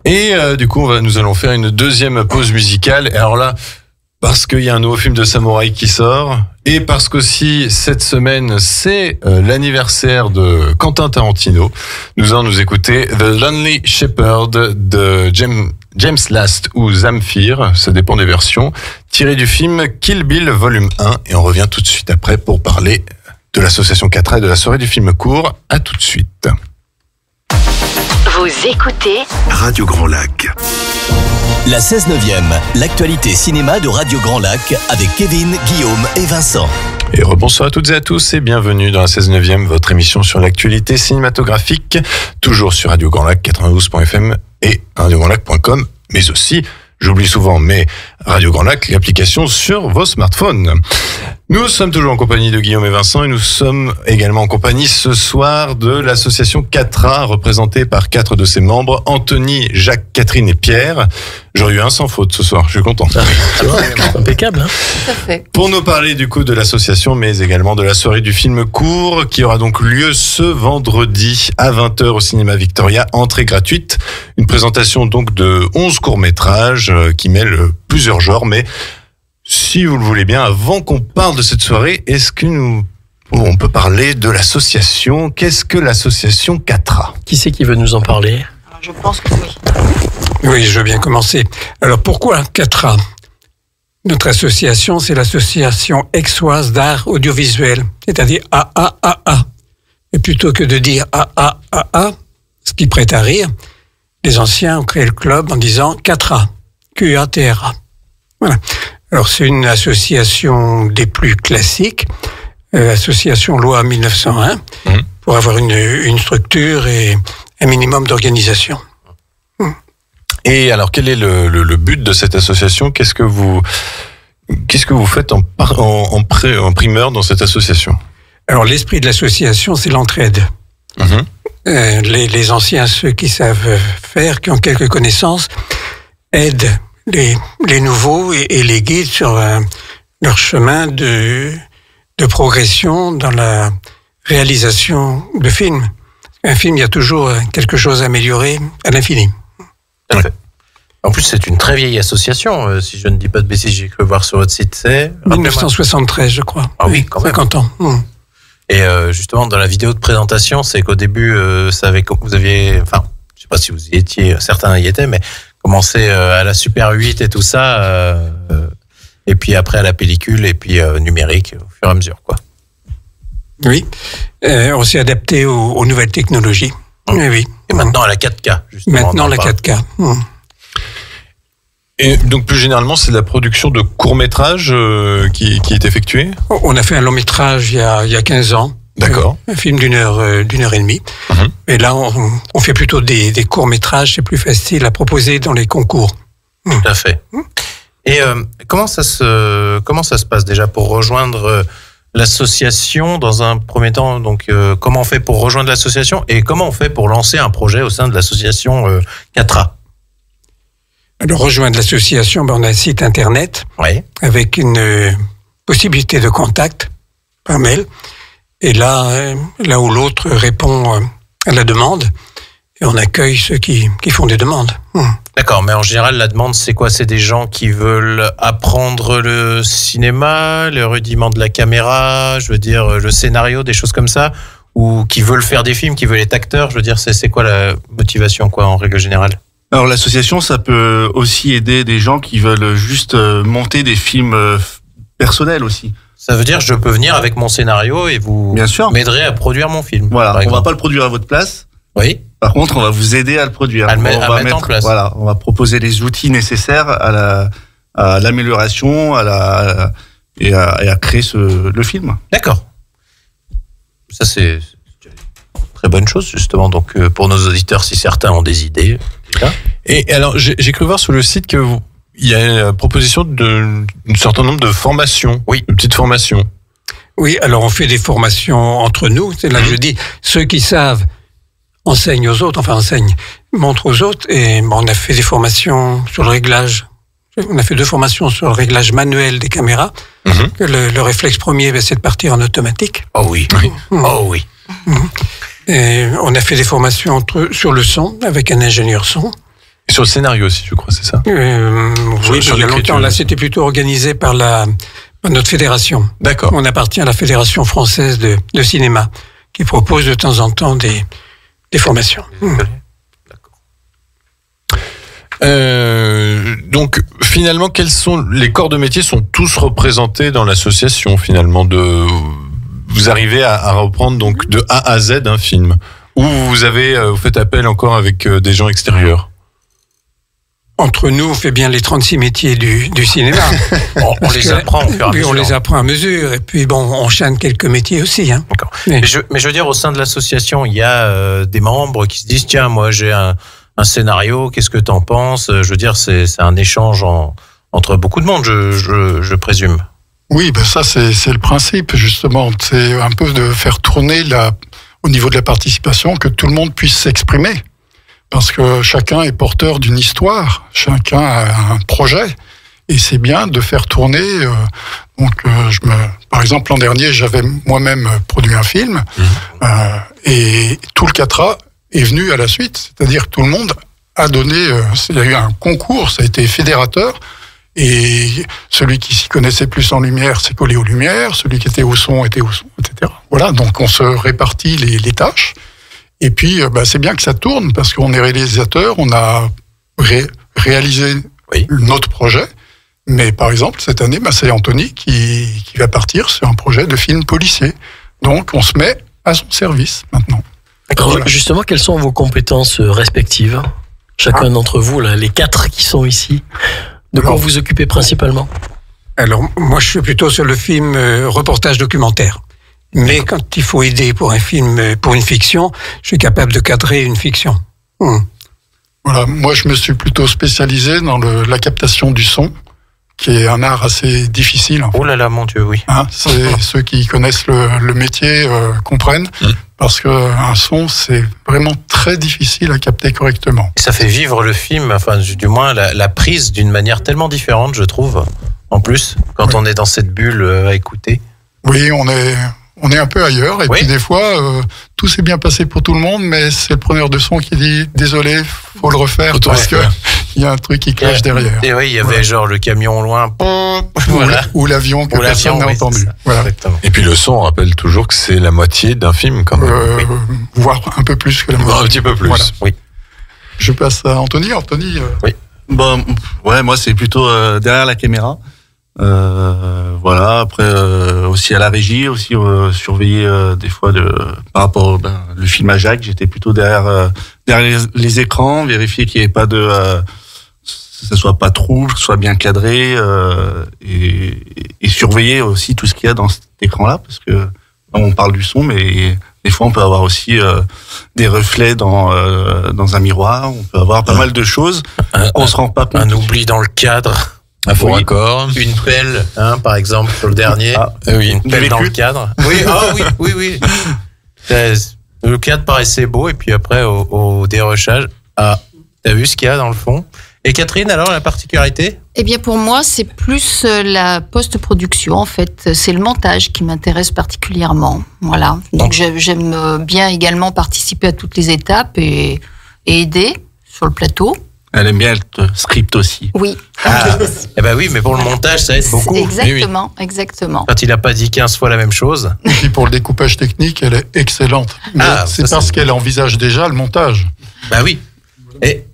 Et du coup, nous allons faire une deuxième pause musicale. Et alors là, parce qu'il y a un nouveau film de samouraï qui sort, et parce qu'aussi cette semaine c'est l'anniversaire de Quentin Tarantino, nous allons nous écouter The Lonely Shepherd de James Last ou Zamfir, ça dépend des versions, tiré du film Kill Bill Volume 1, et on revient tout de suite après pour parler de l'association 4A et de la soirée du film court. À tout de suite. Vous écoutez Radio Grand Lac. La 16/9e, l'actualité cinéma de Radio Grand Lac avec Kevin, Guillaume et Vincent. Et rebonsoir à toutes et à tous et bienvenue dans la 16/9e, votre émission sur l'actualité cinématographique, toujours sur Radio Grand Lac 92.fm et radiograndlac.com, mais aussi, j'oublie souvent, mais Radio Grand Lac, l'application sur vos smartphones. Nous sommes toujours en compagnie de Guillaume et Vincent et nous sommes également en compagnie ce soir de l'association 4A, représentée par 4 de ses membres, Anthony, Jacques, Catherine et Pierre. J'aurais eu un sans faute ce soir, je suis content. Impeccable, hein? Tout à fait. Pour nous parler du coup de l'association, mais également de la soirée du film court, qui aura donc lieu ce vendredi à 20h au cinéma Victoria, entrée gratuite. Une présentation donc de 11 courts-métrages qui mêlent plusieurs genres, mais si vous le voulez bien, avant qu'on parle de cette soirée, est-ce que on peut parler de l'association? Qu'est-ce que l'association 4A? Qui c'est qui veut nous en parler? Je pense que oui. Oui, je veux bien commencer. Alors pourquoi 4A? Notre association, c'est l'association aixoise d'art audiovisuel, c'est-à-dire AAAA. Et plutôt que de dire AAAA, ce qui prête à rire, les anciens ont créé le club en disant 4A, QATRA. Voilà. Alors c'est une association des plus classiques, association loi 1901, pour avoir une structure et un minimum d'organisation. Et alors quel est le but de cette association? Qu'est-ce que vous faites en primeur dans cette association? Alors l'esprit de l'association, c'est l'entraide. Les anciens, ceux qui savent faire, qui ont quelques connaissances, aident les nouveaux et les guident sur leur chemin de progression dans la réalisation de films. Un film, il y a toujours quelque chose à améliorer à l'infini. En plus, c'est une très vieille association, si je ne dis pas de bêtises, j'ai cru voir sur votre site, c'est... 1973, je crois. Ah oui, quand même. 50 ans. Et justement, dans la vidéo de présentation, c'est qu'au début, vous aviez... Enfin, je ne sais pas si vous y étiez, certains y étaient, mais commencé à la Super 8 et tout ça, et puis après à la pellicule, et puis numérique, au fur et à mesure, quoi. Oui, on s'est adapté aux nouvelles technologies. Oui. Et maintenant à la 4K, justement. Maintenant la 4K. Et donc plus généralement, c'est la production de courts-métrages qui est effectuée? On a fait un long-métrage il y a 15 ans. D'accord. Un film d'une heure et demie. Et là, on fait plutôt des courts-métrages, c'est plus facile à proposer dans les concours. Tout à fait. Et comment ça se passe déjà pour rejoindre l'association dans un premier temps? Donc, comment on fait pour rejoindre l'association et comment on fait pour lancer un projet au sein de l'association 4A? Alors, rejoindre l'association, on a un site internet avec une possibilité de contact par mail. Et là où l'autre répond à la demande, et on accueille ceux qui font des demandes. D'accord, mais en général, la demande, c'est quoi? C'est des gens qui veulent apprendre le cinéma, le rudiment de la caméra, je veux dire, le scénario, des choses comme ça, ou qui veulent faire des films, qui veulent être acteurs, je veux dire, c'est quoi la motivation, quoi, en règle générale? Alors, l'association, ça peut aussi aider des gens qui veulent juste monter des films personnels aussi. Ça veut dire je peux venir avec mon scénario et vous m'aiderez à produire mon film. Voilà, on va pas le produire à votre place. Oui. Par contre, on va vous aider à le produire. À mettre en place. Voilà, on va proposer les outils nécessaires à l'amélioration, et à créer le film. D'accord. Ça, c'est une très bonne chose, justement. Donc, pour nos auditeurs, si certains ont des idées. Et alors, j'ai cru voir sur le site que il y a une proposition d'un certain nombre de formations. Oui. De petites formations. Oui, alors on fait des formations entre nous. C'est là que je dis, ceux qui savent enseignent aux autres, montrent aux autres. Et on a fait des formations sur le réglage. On a fait 2 formations sur le réglage manuel des caméras. Le réflexe premier, c'est de partir en automatique. Oh oui. Oh oui. Et on a fait des formations sur le son avec un ingénieur son. Et sur le scénario aussi, je crois, c'est ça? Oui, il y a longtemps. Là, c'était plutôt organisé par notre fédération. D'accord. On appartient à la Fédération française de cinéma, qui propose de temps en temps des formations. Donc, finalement, quels sont les corps de métier sont tous représentés dans l'association, finalement, vous arrivez à reprendre donc de A à Z un film, ou vous faites appel encore avec des gens extérieurs? Entre nous, on fait bien les 36 métiers du cinéma. On les apprend au fur et à mesure. On les apprend à mesure. Et puis, on chaîne quelques métiers aussi. D'accord. Mais je veux dire, au sein de l'association, il y a des membres qui se disent, tiens, moi, j'ai un scénario, qu'est-ce que t'en penses? Je veux dire, c'est un échange entre beaucoup de monde, je présume. Oui, ça, c'est le principe, justement. C'est un peu de faire tourner au niveau de la participation, que tout le monde puisse s'exprimer. Parce que chacun est porteur d'une histoire, chacun a un projet, et c'est bien de faire tourner. Par exemple, l'an dernier, j'avais moi-même produit un film, et tout le 4A est venu à la suite, c'est-à-dire que tout le monde a donné. Il y a eu un concours, ça a été fédérateur, et celui qui s'y connaissait plus en lumière s'est collé aux lumières, celui qui était au son, etc. Voilà, donc on se répartit les tâches. Et puis, c'est bien que ça tourne, parce qu'on est réalisateur, on a réalisé notre projet. Mais par exemple, cette année, c'est Anthony qui va partir sur un projet de film policier. Donc, on se met à son service maintenant. Alors, voilà. Justement, quelles sont vos compétences respectives? Chacun d'entre vous, là, les 4 qui sont ici. De quoi vous occupez principalement? Alors, moi, je suis plutôt sur le film reportage documentaire. Mais quand il faut aider pour un film, pour une fiction, je suis capable de cadrer une fiction. Voilà, moi je me suis plutôt spécialisé dans la captation du son, qui est un art assez difficile. Oh là là, mon Dieu, oui. Ceux qui connaissent le métier comprennent, parce qu'un son, c'est vraiment très difficile à capter correctement. Ça fait vivre le film, enfin du moins la prise d'une manière tellement différente, je trouve, en plus, quand on est dans cette bulle à écouter. Oui, on est un peu ailleurs, et puis des fois, tout s'est bien passé pour tout le monde, mais c'est le preneur de son qui dit « Désolé, faut le refaire, parce que il y a un truc qui clash derrière. » Et oui, il y avait genre le camion loin, ou l'avion que personne n'a entendu. Voilà. Et puis le son, on rappelle toujours que c'est la moitié d'un film, quand même. Voire un peu plus que la moitié. Un petit peu plus, oui. Je passe à Anthony. Anthony Oui. Moi, c'est plutôt derrière la caméra. Voilà, après aussi à la régie, aussi surveiller des fois par rapport le film à Jacques, j'étais plutôt derrière les écrans, vérifier qu'il n'y ait pas ça soit pas trouble, que ce soit bien cadré, et surveiller aussi tout ce qu'il y a dans cet écran-là, parce que on parle du son, mais des fois on peut avoir aussi des reflets dans un miroir, on peut avoir pas mal de choses, on se rend pas compte. Un oubli dans le cadre. Un faux raccord. Une pelle, par exemple, sur le dernier. Une pelle dans le cadre. Oui. Le cadre paraissait beau, et puis après, au dérochage, t'as vu ce qu'il y a dans le fond? Et Catherine, alors, la particularité? Eh bien, pour moi, c'est plus la post-production, en fait. C'est le montage qui m'intéresse particulièrement. Voilà. Donc, j'aime bien également participer à toutes les étapes et aider sur le plateau. Elle aime bien le script aussi. Oui. Eh ben oui, mais pour le montage, ça aide beaucoup. Exactement, exactement. Quand il n'a pas dit 15 fois la même chose. Et puis pour le découpage technique, elle est excellente. Mais c'est parce qu'elle envisage déjà le montage. Bah oui. Et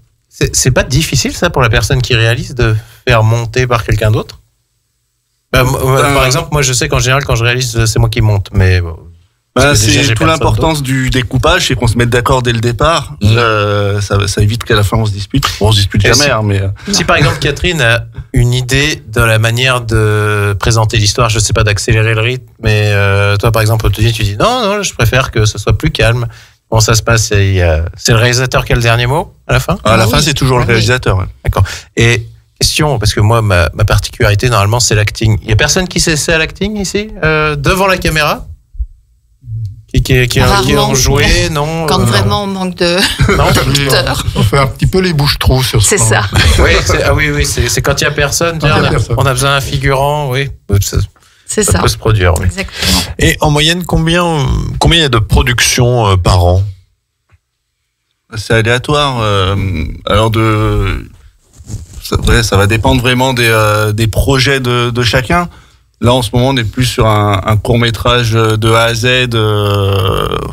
c'est pas difficile, ça, pour la personne qui réalise, de faire monter par quelqu'un d'autre? Par exemple, moi, je sais qu'en général, quand je réalise, c'est moi qui monte, mais... c'est toute l'importance du découpage, c'est qu'on se mette d'accord dès le départ. Ça évite qu'à la fin on se dispute. On se dispute jamais, mais... Si par exemple Catherine a une idée de la manière de présenter l'histoire, je sais pas, d'accélérer le rythme, mais toi par exemple, tu dis non, je préfère que ce soit plus calme. Comment ça se passe? C'est le réalisateur qui a le dernier mot à la fin? À la fin, c'est toujours le réalisateur. Ouais. D'accord. Et question, parce que moi, ma particularité, normalement, c'est l'acting. Il y a personne qui sait à l'acting ici, devant la caméra? Qui ont joué, non? Quand vraiment on manque d'acteurs. On fait un petit peu les bouches-trous sur ce C'est ça. Oui, c'est quand il n'y a personne. On a besoin d'un figurant, oui. C'est ça. Ça peut se produire, oui. Exactement. Et en moyenne, combien il y a de productions par an? C'est aléatoire. Alors ça va dépendre vraiment des projets de chacun. Là, en ce moment, on est plus sur un court-métrage de A à Z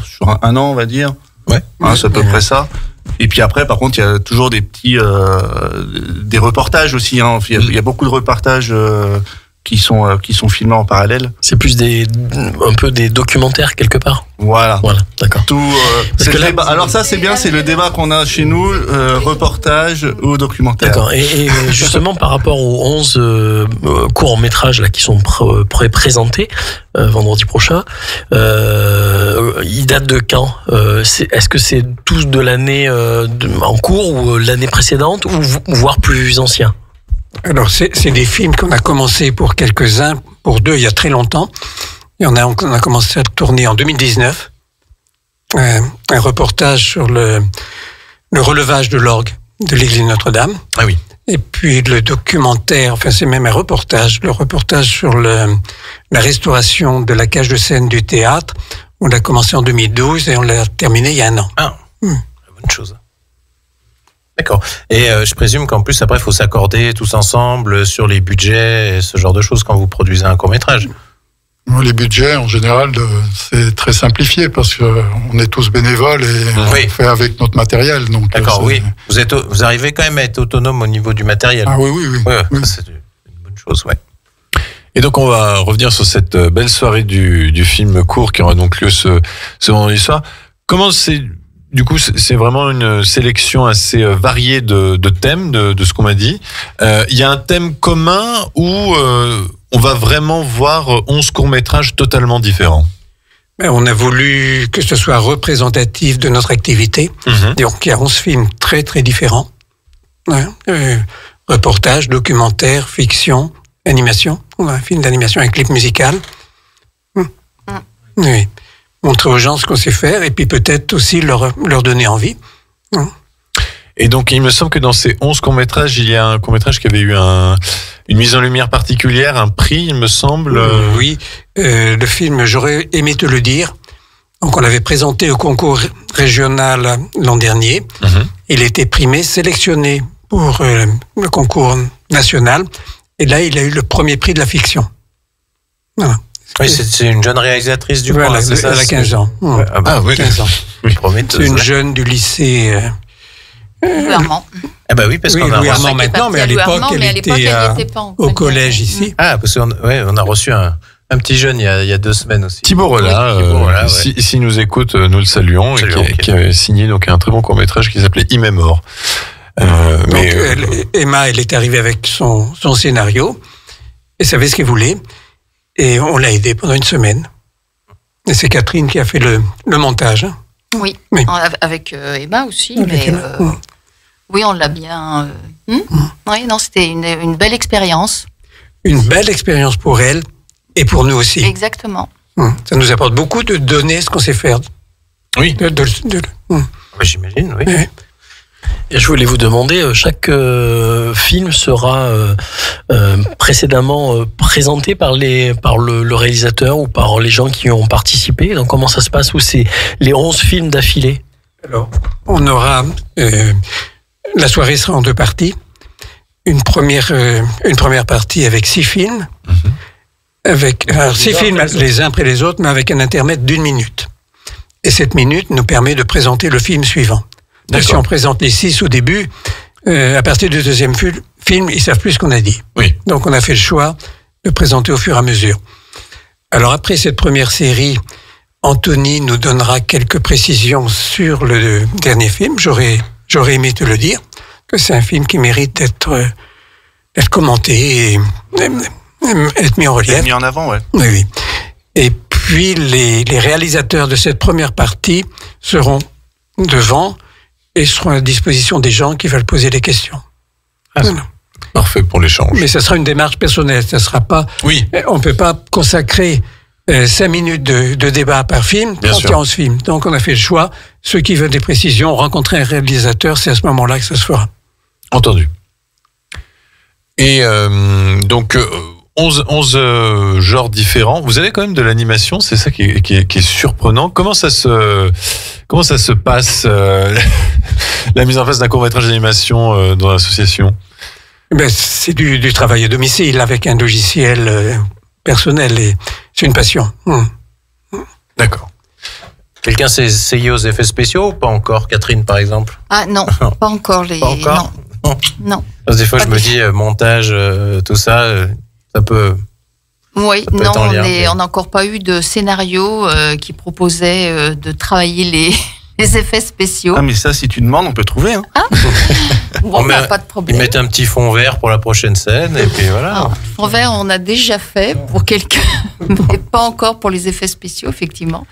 sur un an, on va dire. Ouais. C'est à peu près ça. Et puis après, par contre, il y a toujours des petits des reportages aussi. Hein. Il y a beaucoup de reportages qui sont filmés en parallèle. C'est plus un peu des documentaires quelque part. Voilà, d'accord. Alors ça, c'est bien, c'est le débat qu'on a chez nous, reportage ou documentaire. D'accord. Et justement, par rapport aux 11 courts-métrages là qui sont présentés vendredi prochain, ils datent de quand? Est-ce que c'est tous de l'année en cours ou l'année précédente ou voire plus anciens? Alors, c'est des films qu'on a commencé pour quelques-uns, pour 2 il y a très longtemps. On a commencé à tourner en 2019. Un reportage sur le relevage de l'orgue de l'église Notre-Dame. Ah oui. Et puis le documentaire, enfin c'est même un reportage, le reportage sur la restauration de la cage de scène du théâtre. On l'a commencé en 2012 et on l'a terminé il y a 1 an. Ah, bonne chose. D'accord. Et je présume qu'en plus, après, il faut s'accorder tous ensemble sur les budgets et ce genre de choses quand vous produisez un court-métrage. Les budgets, en général, c'est très simplifié parce qu'on est tous bénévoles et on fait avec notre matériel. Donc, d'accord, oui. Vous arrivez quand même à être autonome au niveau du matériel. Ah oui. C'est une bonne chose, ouais. Et donc, on va revenir sur cette belle soirée du film court qui aura donc lieu ce vendredi soir. Comment c'est... Du coup, c'est vraiment une sélection assez variée de thèmes, de ce qu'on m'a dit. Il y a un thème commun où on va vraiment voir 11 courts-métrages totalement différents. On a voulu que ce soit représentatif de notre activité. Donc, il y a 11 films très, très différents. Reportages, documentaires, fiction, animation. Un film d'animation, un clip musical. Oui. Montrer aux gens ce qu'on sait faire et puis peut-être aussi leur donner envie. Et donc, il me semble que dans ces 11 courts-métrages, il y a un court-métrage qui avait eu une mise en lumière particulière, un prix, il me semble. Oui, le film J'aurais aimé te le dire. Donc, on l'avait présenté au concours régional l'an dernier. Il a été primé, sélectionné pour le concours national. Et là, il a eu le premier prix de la fiction. Voilà. Oui, c'est une jeune réalisatrice du coin, c'est ça? Elle a 15 ans. Oui. 15 ans. C'est une jeune du lycée... Armand. Ah bah oui, parce qu'on a reçu... maintenant, mais à l'époque, elle était au collège ici. Ah, parce qu'on a reçu un petit jeune il y a 2 semaines aussi. Thibaut Rellat, s'il nous écoute, nous le saluons, qui avait signé donc un très bon court-métrage qui s'appelait Immémore. Emma, elle est arrivée avec son scénario, elle savait ce qu'elle voulait. Et on l'a aidé pendant 1 semaine. Et c'est Catherine qui a fait le montage. Oui, avec Emma aussi. Oui, on l'a bien... Oui, non, c'était une belle expérience. Une belle expérience pour elle et pour nous aussi. Exactement. Ça nous apporte beaucoup de donner ce qu'on sait faire. Oui. J'imagine, oui. Et je voulais vous demander, chaque film sera précédemment présenté par le réalisateur ou par les gens qui ont participé. Donc comment ça se passe? Ou c'est les 11 films d'affilée? Alors, on aura la soirée sera en 2 parties. Une première partie avec 6 films, avec 6 films les uns après les autres, mais avec un intermède d'1 minute. Et cette minute nous permet de présenter le film suivant. Si on présente les 6 au début, à partir du deuxième film, ils savent plus ce qu'on a dit. Oui. Donc on a fait le choix de présenter au fur et à mesure. Alors après cette première série, Anthony nous donnera quelques précisions sur le dernier film. J'aurais aimé te le dire, que c'est un film qui mérite d'être commenté et être mis en relief. Mis en avant, ouais. Oui. Et puis les réalisateurs de cette première partie seront devant et seront à disposition des gens qui veulent poser des questions. Parfait pour l'échange. Mais ça sera une démarche personnelle. Ça sera pas. Oui. On peut pas consacrer 5 minutes de débat par film, 31 films. Donc on a fait le choix. Ceux qui veulent des précisions, rencontrer un réalisateur, c'est à ce moment-là que ça se fera. Entendu. Et donc 11 genres différents. Vous avez quand même de l'animation, c'est ça qui est surprenant. Comment ça se passe la mise en place d'un court-métrage d'animation dans l'association? Ben, c'est du travail à domicile avec un logiciel personnel et c'est une passion. D'accord. Quelqu'un s'est essayé aux effets spéciaux ou pas encore, Catherine par exemple? Ah non, pas encore Pas encore? Non. Parce que des fois je me dis montage, tout ça, ça peut. Oui, ça peut non, être en lien, on n'a encore pas eu de scénario qui proposait de travailler les effets spéciaux. Ah mais ça, si tu demandes, on peut trouver. Hein. Bon, pas de problème. Ils mettent un petit fond vert pour la prochaine scène et puis voilà. Alors, fond vert, on a déjà fait pour quelqu'un, mais pas encore pour les effets spéciaux, effectivement.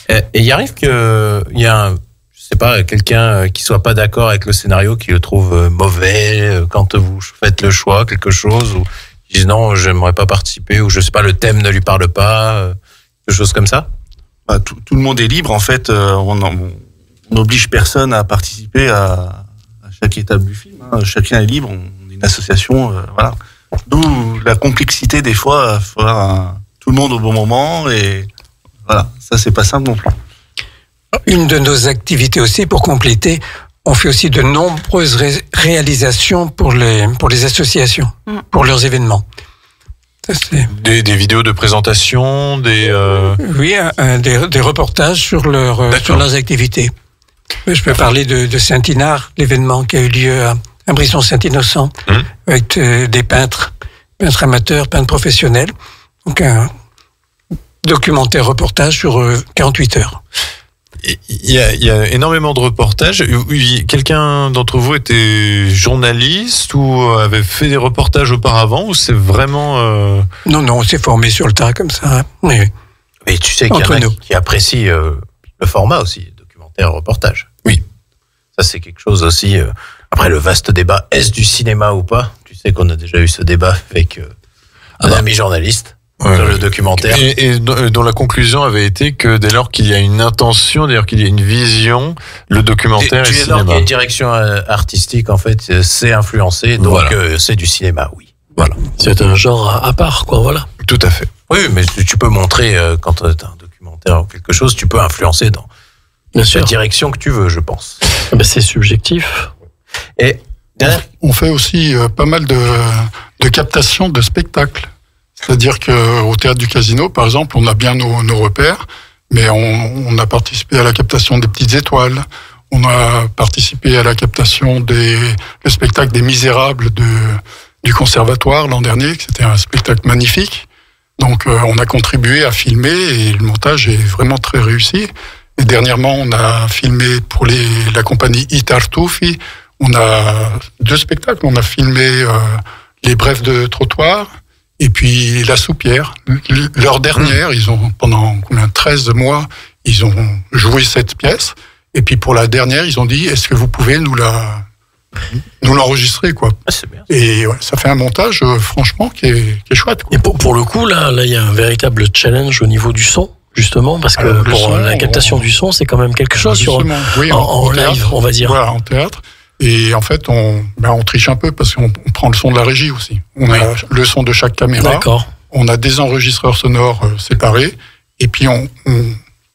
Et il arrive qu'il y a je sais pas, quelqu'un qui soit pas d'accord avec le scénario, qui le trouve mauvais quand vous faites le choix, quelque chose, ou ils disent non, j'aimerais pas participer, ou je sais pas, le thème ne lui parle pas, quelque chose comme ça. Bah, tout le monde est libre en fait. On n'oblige personne à participer à chaque étape du film. Hein. Chacun est libre. On est une association, voilà. D'où la complexité des fois, faire tout le monde au bon moment et voilà. Ça c'est pas simple non plus. Une de nos activités aussi, pour compléter, on fait aussi de nombreuses réalisations pour les associations, pour leurs événements. Ça, des vidéos de présentation, oui, des reportages sur leurs activités. Je peux parler de Saint-Inard, l'événement qui a eu lieu à Brisson-Saint-Innocent, avec des peintres amateurs, peintres professionnels. Donc un documentaire reportage sur 48 heures. Il y a énormément de reportages. Quelqu'un d'entre vous était journaliste ou avait fait des reportages auparavant, ou c'est vraiment... Non, on s'est formé sur le tas comme ça. Oui. Mais tu sais qu'il y en a qui apprécient le format aussi, documentaire-reportage. Oui. Ça, c'est quelque chose aussi... Après, le vaste débat, est-ce du cinéma ou pas? Tu sais qu'on a déjà eu ce débat avec un ami journaliste. Sur le documentaire. Et dont la conclusion avait été que dès lors qu'il y a une intention, dès lors qu'il y a une vision, le documentaire est cinéma. Dès lors qu'il y a une direction artistique, en fait, c'est influencé, donc voilà. C'est du cinéma, oui. Voilà. C'est un genre à part, quoi, voilà. Tout à fait. Oui, mais tu peux montrer, quand tu as un documentaire ou quelque chose, tu peux influencer dans la direction que tu veux, je pense. Ben, c'est subjectif. Et on fait aussi pas mal de captations de spectacles. C'est-à-dire qu'au Théâtre du Casino, par exemple, on a bien nos repères, mais on a participé à la captation des Petites Étoiles, on a participé à la captation le spectacle des Misérables du Conservatoire l'an dernier, c'était un spectacle magnifique. Donc on a contribué à filmer et le montage est vraiment très réussi. Et dernièrement, on a filmé pour la compagnie Itartufi, on a 2 spectacles, on a filmé Les Brèves de Trottoir, et puis La Soupière, leur dernière, ils ont pendant 13 mois, ils ont joué cette pièce. Et puis pour la dernière, ils ont dit est-ce que vous pouvez nous l'enregistrer quoi. C'est bien. Et ouais, ça fait un montage franchement qui est chouette. Quoi. Et pour le coup là, il y a un véritable challenge au niveau du son. Justement, parce que la captation du son, c'est quand même quelque chose en live, on va dire. Voilà, en théâtre. Et en fait, on triche un peu parce qu'on prend le son de la régie aussi. On a le son de chaque caméra. D'accord. On a des enregistreurs sonores séparés. Et puis, on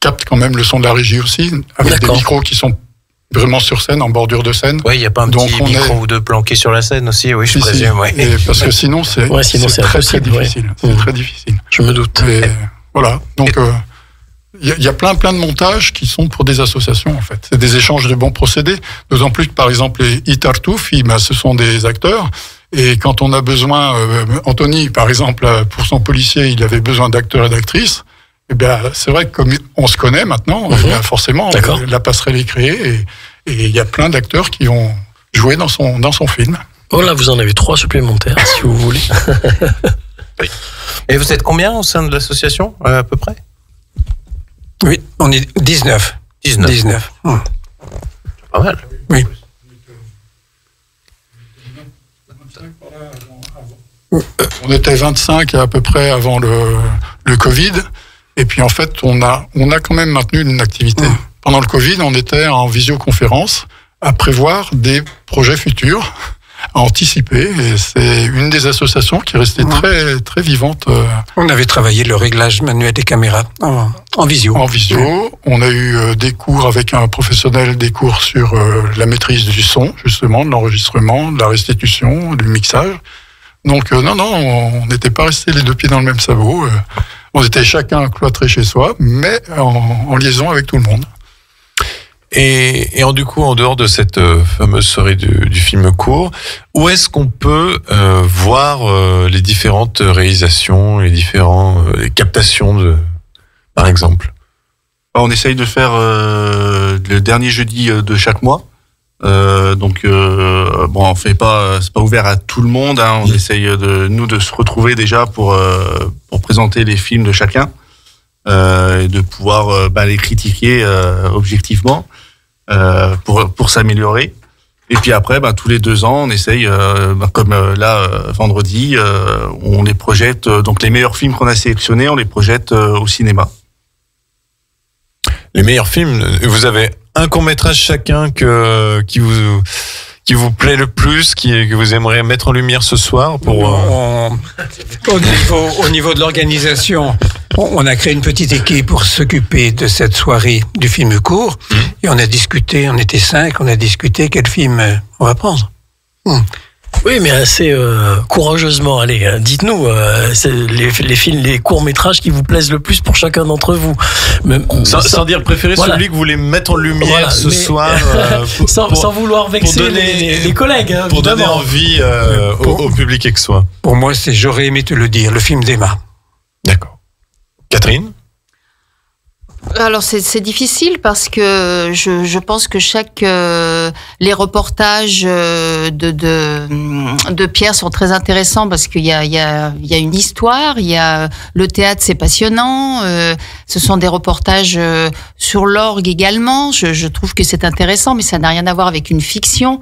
capte quand même le son de la régie aussi, avec des micros qui sont vraiment sur scène, en bordure de scène. Oui, il n'y a pas un petit micro ou deux planqué sur la scène aussi, oui, je présume. Oui. Et parce que sinon, c'est très difficile. Ouais. C'est très difficile. Je me doute. Et voilà. Donc, il y a plein de montages qui sont pour des associations, en fait. C'est des échanges de bons procédés. D'autant plus que, par exemple, les Itartouf, ce sont des acteurs. Et quand on a besoin, Anthony, par exemple, pour son policier, il avait besoin d'acteurs et d'actrices. Eh bien, c'est vrai que comme on se connaît maintenant, forcément, la passerelle est créée et il y a plein d'acteurs qui ont joué dans son film. Oh là, vous en avez 3 supplémentaires, si vous voulez. Et vous êtes combien au sein de l'association, à peu près? Oui, on est 19. 19. Pas mal. Oui. On était 25 à peu près avant le Covid. Et puis en fait, on a quand même maintenu une activité. Pendant le Covid, on était en visioconférence à prévoir des projets futurs, à anticiper. Et c'est une des associations qui est restée très, très vivante. On avait travaillé le réglage manuel des caméras en visio. En visio. On a eu des cours avec un professionnel, des cours sur la maîtrise du son, justement, de l'enregistrement, de la restitution, du mixage. Donc non, on n'était pas restés les deux pieds dans le même sabot. On était chacun cloîtré chez soi, mais en liaison avec tout le monde. Et du coup, en dehors de cette fameuse soirée du film court, où est-ce qu'on peut voir les différentes réalisations, les différentes captations, par exemple? On essaye de faire le dernier jeudi de chaque mois. On fait pas, c'est pas ouvert à tout le monde. On essaye de se retrouver déjà pour présenter les films de chacun et de pouvoir les critiquer objectivement pour s'améliorer. Et puis après, tous les 2 ans, on essaye, comme là vendredi, on les projette. Donc les meilleurs films qu'on a sélectionnés, on les projette au cinéma. Les meilleurs films, vous avez un court-métrage chacun qui vous plaît le plus, que vous aimeriez mettre en lumière ce soir au niveau de l'organisation, on a créé une petite équipe pour s'occuper de cette soirée du film court. Et on a discuté, on était 5, on a discuté quel film on va prendre. Oui, mais assez courageusement. Allez, dites-nous les films, les courts-métrages qui vous plaisent le plus pour chacun d'entre vous. Sans dire préférer celui que vous voulez mettre en lumière ce soir. Sans vouloir vexer les collègues. Pour donner envie au public aixois. Pour moi, c'est J'aurais aimé te le dire, le film d'Emma. D'accord. Catherine ? Alors c'est difficile parce que je pense que les reportages de Pierre sont très intéressants parce qu'il y a une histoire, il y a le théâtre, c'est passionnant, ce sont des reportages sur l'orgue également. Je trouve que c'est intéressant, mais ça n'a rien à voir avec une fiction.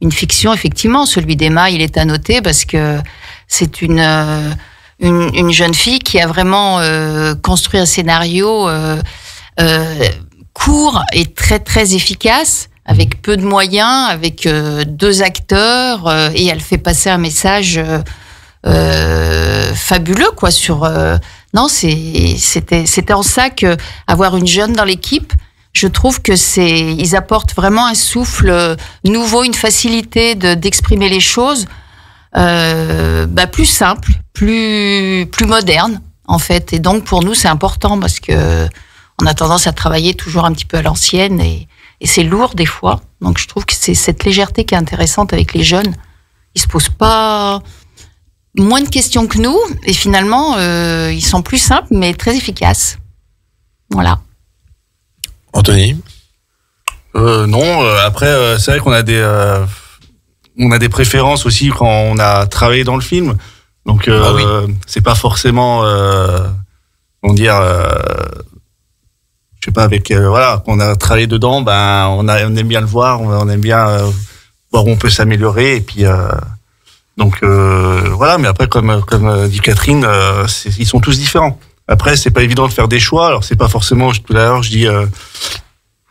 Une fiction, effectivement, celui d'Emma, il est à noter parce que c'est une jeune fille qui a vraiment construit un scénario court et très très efficace, avec peu de moyens, avec 2 acteurs, et elle fait passer un message fabuleux, quoi. C'était en ça que avoir une jeune dans l'équipe, je trouve que ils apportent vraiment un souffle nouveau, une facilité d'exprimer les choses plus simple, plus moderne en fait. Et donc pour nous c'est important parce que on a tendance à travailler toujours un petit peu à l'ancienne et c'est lourd des fois. Donc je trouve que c'est cette légèreté qui est intéressante avec les jeunes. Ils se posent pas moins de questions que nous et finalement ils sont plus simples mais très efficaces. Voilà. Anthony ? Non. Après c'est vrai qu'on a des préférences aussi quand on a travaillé dans le film. Donc c'est pas forcément je sais pas, avec on a travaillé dedans, on aime bien le voir, on aime bien voir où on peut s'améliorer et puis mais après comme dit Catherine, ils sont tous différents. Après c'est pas évident de faire des choix, alors c'est pas forcément tout à l'heure je dis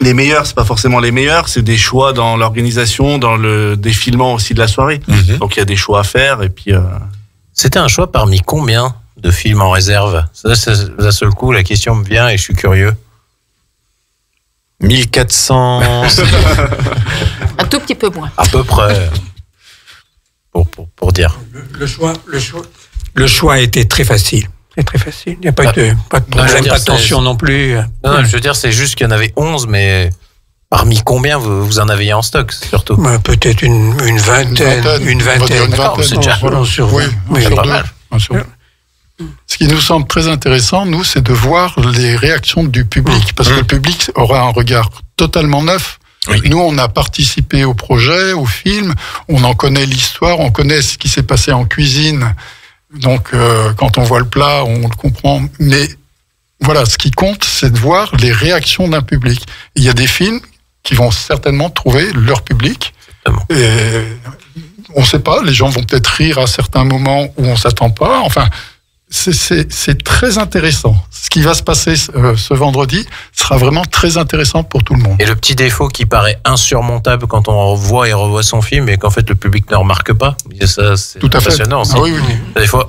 les meilleurs, c'est pas forcément les meilleurs, c'est des choix dans l'organisation, dans le défilement aussi de la soirée. Donc il y a des choix à faire et puis. C'était un choix parmi combien de films en réserve? Ça, d'un seul coup, la question me vient et je suis curieux. 1400. Un tout petit peu moins. À peu près. Pour dire. Le choix a été très facile. C'est très facile. Il n'y a pas de problème, pas de tension non plus. Non, je veux dire, c'est juste qu'il y en avait 11, mais parmi combien vous en aviez en stock, surtout? Peut-être une vingtaine. D'accord, c'est déjà pas mal. Ce qui nous semble très intéressant, nous, c'est de voir les réactions du public, parce que le public aura un regard totalement neuf. Oui. Nous, on a participé au projet, au film, on en connaît l'histoire, on connaît ce qui s'est passé en cuisine. Donc, quand on voit le plat, on le comprend. Mais voilà, ce qui compte, c'est de voir les réactions d'un public. Il y a des films qui vont certainement trouver leur public. Et on ne sait pas, les gens vont peut-être rire à certains moments où on ne s'attend pas. Enfin, c'est très intéressant. Ce qui va se passer ce vendredi sera vraiment très intéressant pour tout le monde. Et le petit défaut qui paraît insurmontable quand on voit et revoit son film et qu'en fait le public ne remarque pas, ça c'est tout à impressionnant. Fait. Ah oui. Des fois,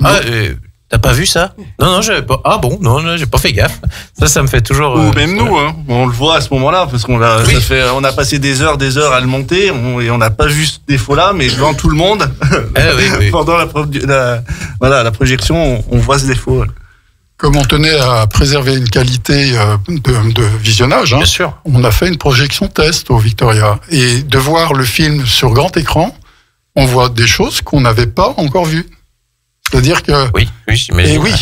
t'as pas vu ça? Non, j'avais pas. Ah bon, non, j'ai pas fait gaffe. Ça me fait toujours. Ou même nous, on le voit à ce moment-là parce qu'on on a passé des heures à le monter et on n'a pas vu ce défaut-là, mais devant tout le monde, pendant la projection, on voit ce défaut. Comme on tenait à préserver une qualité de visionnage, bien sûr, on a fait une projection test au Victoria et de voir le film sur grand écran, on voit des choses qu'on n'avait pas encore vues. C'est-à-dire que... Oui, j'imagine. Et oui,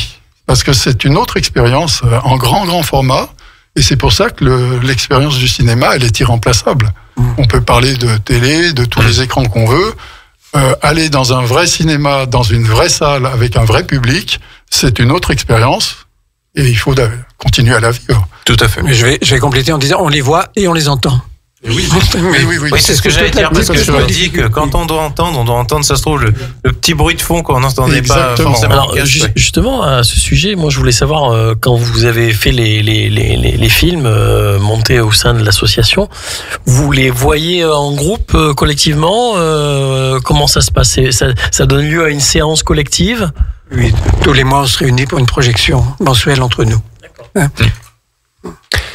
parce que c'est une autre expérience en grand format, et c'est pour ça que l'expérience du cinéma, elle est irremplaçable. On peut parler de télé, de tous les écrans qu'on veut. Aller dans un vrai cinéma, dans une vraie salle, avec un vrai public, c'est une autre expérience, et il faut continuer à la vivre. Tout à fait. Mais je vais compléter en disant, on les voit et on les entend. Oui, c'est ce que j'allais dire, parce que je me dis que quand on doit entendre, ça se trouve, le petit bruit de fond qu'on n'entendait pas forcément. Alors, justement, à ce sujet, moi, je voulais savoir, quand vous avez fait les films montés au sein de l'association, vous les voyez en groupe, collectivement? Comment ça se passe? Ça donne lieu à une séance collective? Oui, tous les mois, on se réunit pour une projection mensuelle entre nous. D'accord.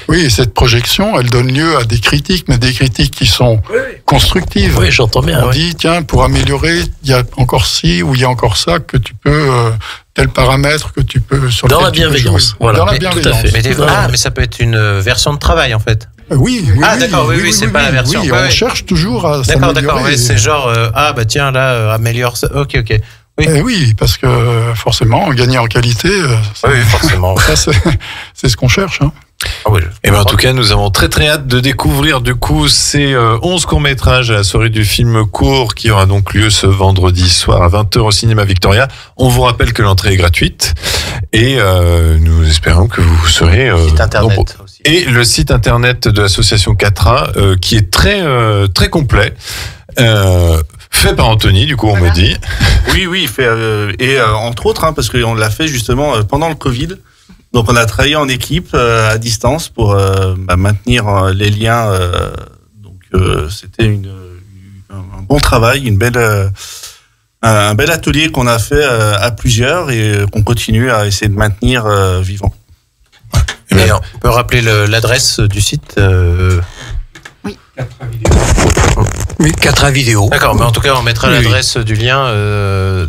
Oui, et cette projection, elle donne lieu à des critiques, mais des critiques qui sont constructives. Oui, j'entends bien. On dit, tiens, pour améliorer, il y a encore ci ou il y a encore ça que tu peux, tel paramètre que tu peux sur dans la bienveillance. Voilà. Dans la bienveillance. Tout à fait. Mais ça peut être une version de travail en fait. Oui. D'accord, c'est pas la version. Oui, on cherche toujours à s'améliorer. D'accord, c'est genre, tiens, là, améliore ça. Ok. Oui, parce que forcément, gagner en qualité, forcément. Ça, c'est ce qu'on cherche. Et en tout cas, nous avons très hâte de découvrir du coup ces 11 courts-métrages à la soirée du film court qui aura donc lieu ce vendredi soir à 20h au Cinéma Victoria. On vous rappelle que l'entrée est gratuite et nous espérons que vous serez site internet aussi. Et le site internet de l'association 4A qui est très complet. Fait par Anthony, du coup, on me dit. Oui, fait, et entre autres, parce qu'on l'a fait justement pendant le Covid. Donc, on a travaillé en équipe à distance pour maintenir les liens. C'était un bon travail, un bel atelier qu'on a fait à plusieurs et qu'on continue à essayer de maintenir vivant. Et on peut rappeler l'adresse du site Oui. 4A vidéo. D'accord, mais en tout cas, on mettra l'adresse du lien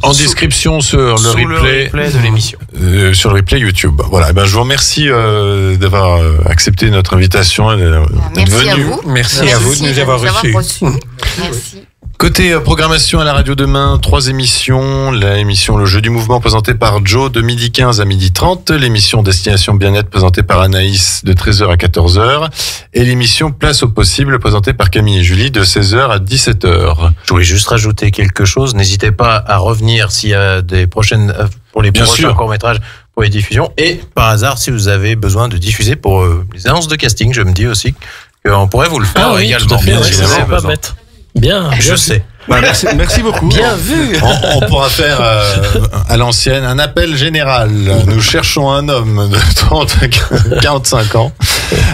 en description sur le replay de l'émission. Sur le replay YouTube. Voilà, je vous remercie d'avoir accepté notre invitation et d'être venu. Merci à vous de nous avoir reçus. Merci. Côté programmation à la radio demain, 3 émissions. L'émission Le Jeu du Mouvement présentée par Joe de 12h15 à 12h30. L'émission Destination Bien-être présentée par Anaïs de 13h à 14h. Et l'émission Place au Possible présentée par Camille et Julie de 16h à 17h. Je voulais juste rajouter quelque chose. N'hésitez pas à revenir s'il y a des prochaines, pour les prochains courts-métrages pour les diffusions. Et par hasard, si vous avez besoin de diffuser pour les annonces de casting, je me dis aussi qu'on pourrait vous le faire également. Tout à fait, c'est pas bête. Bien. Je sais. Merci beaucoup. Bien vu. On pourra faire à l'ancienne un appel général. Nous cherchons un homme de 30 à 45 ans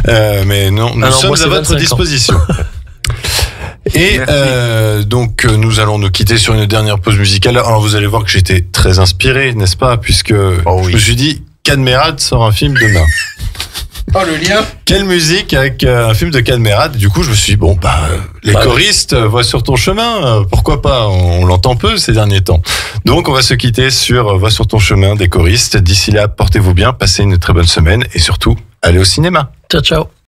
Mais non, nous sommes à votre disposition. Et donc nous allons nous quitter sur une dernière pause musicale. Alors vous allez voir que j'étais très inspiré, n'est-ce pas, puisque je me suis dit Cadmerade sort un film demain. Oh, le lien. Quelle musique avec un film de Cadmerade. Du coup je me suis dit les choristes voient sur ton chemin, pourquoi pas, on l'entend peu ces derniers temps. Donc on va se quitter sur Voix sur ton chemin des choristes. D'ici là, portez-vous bien, passez une très bonne semaine et surtout allez au cinéma. Ciao ciao.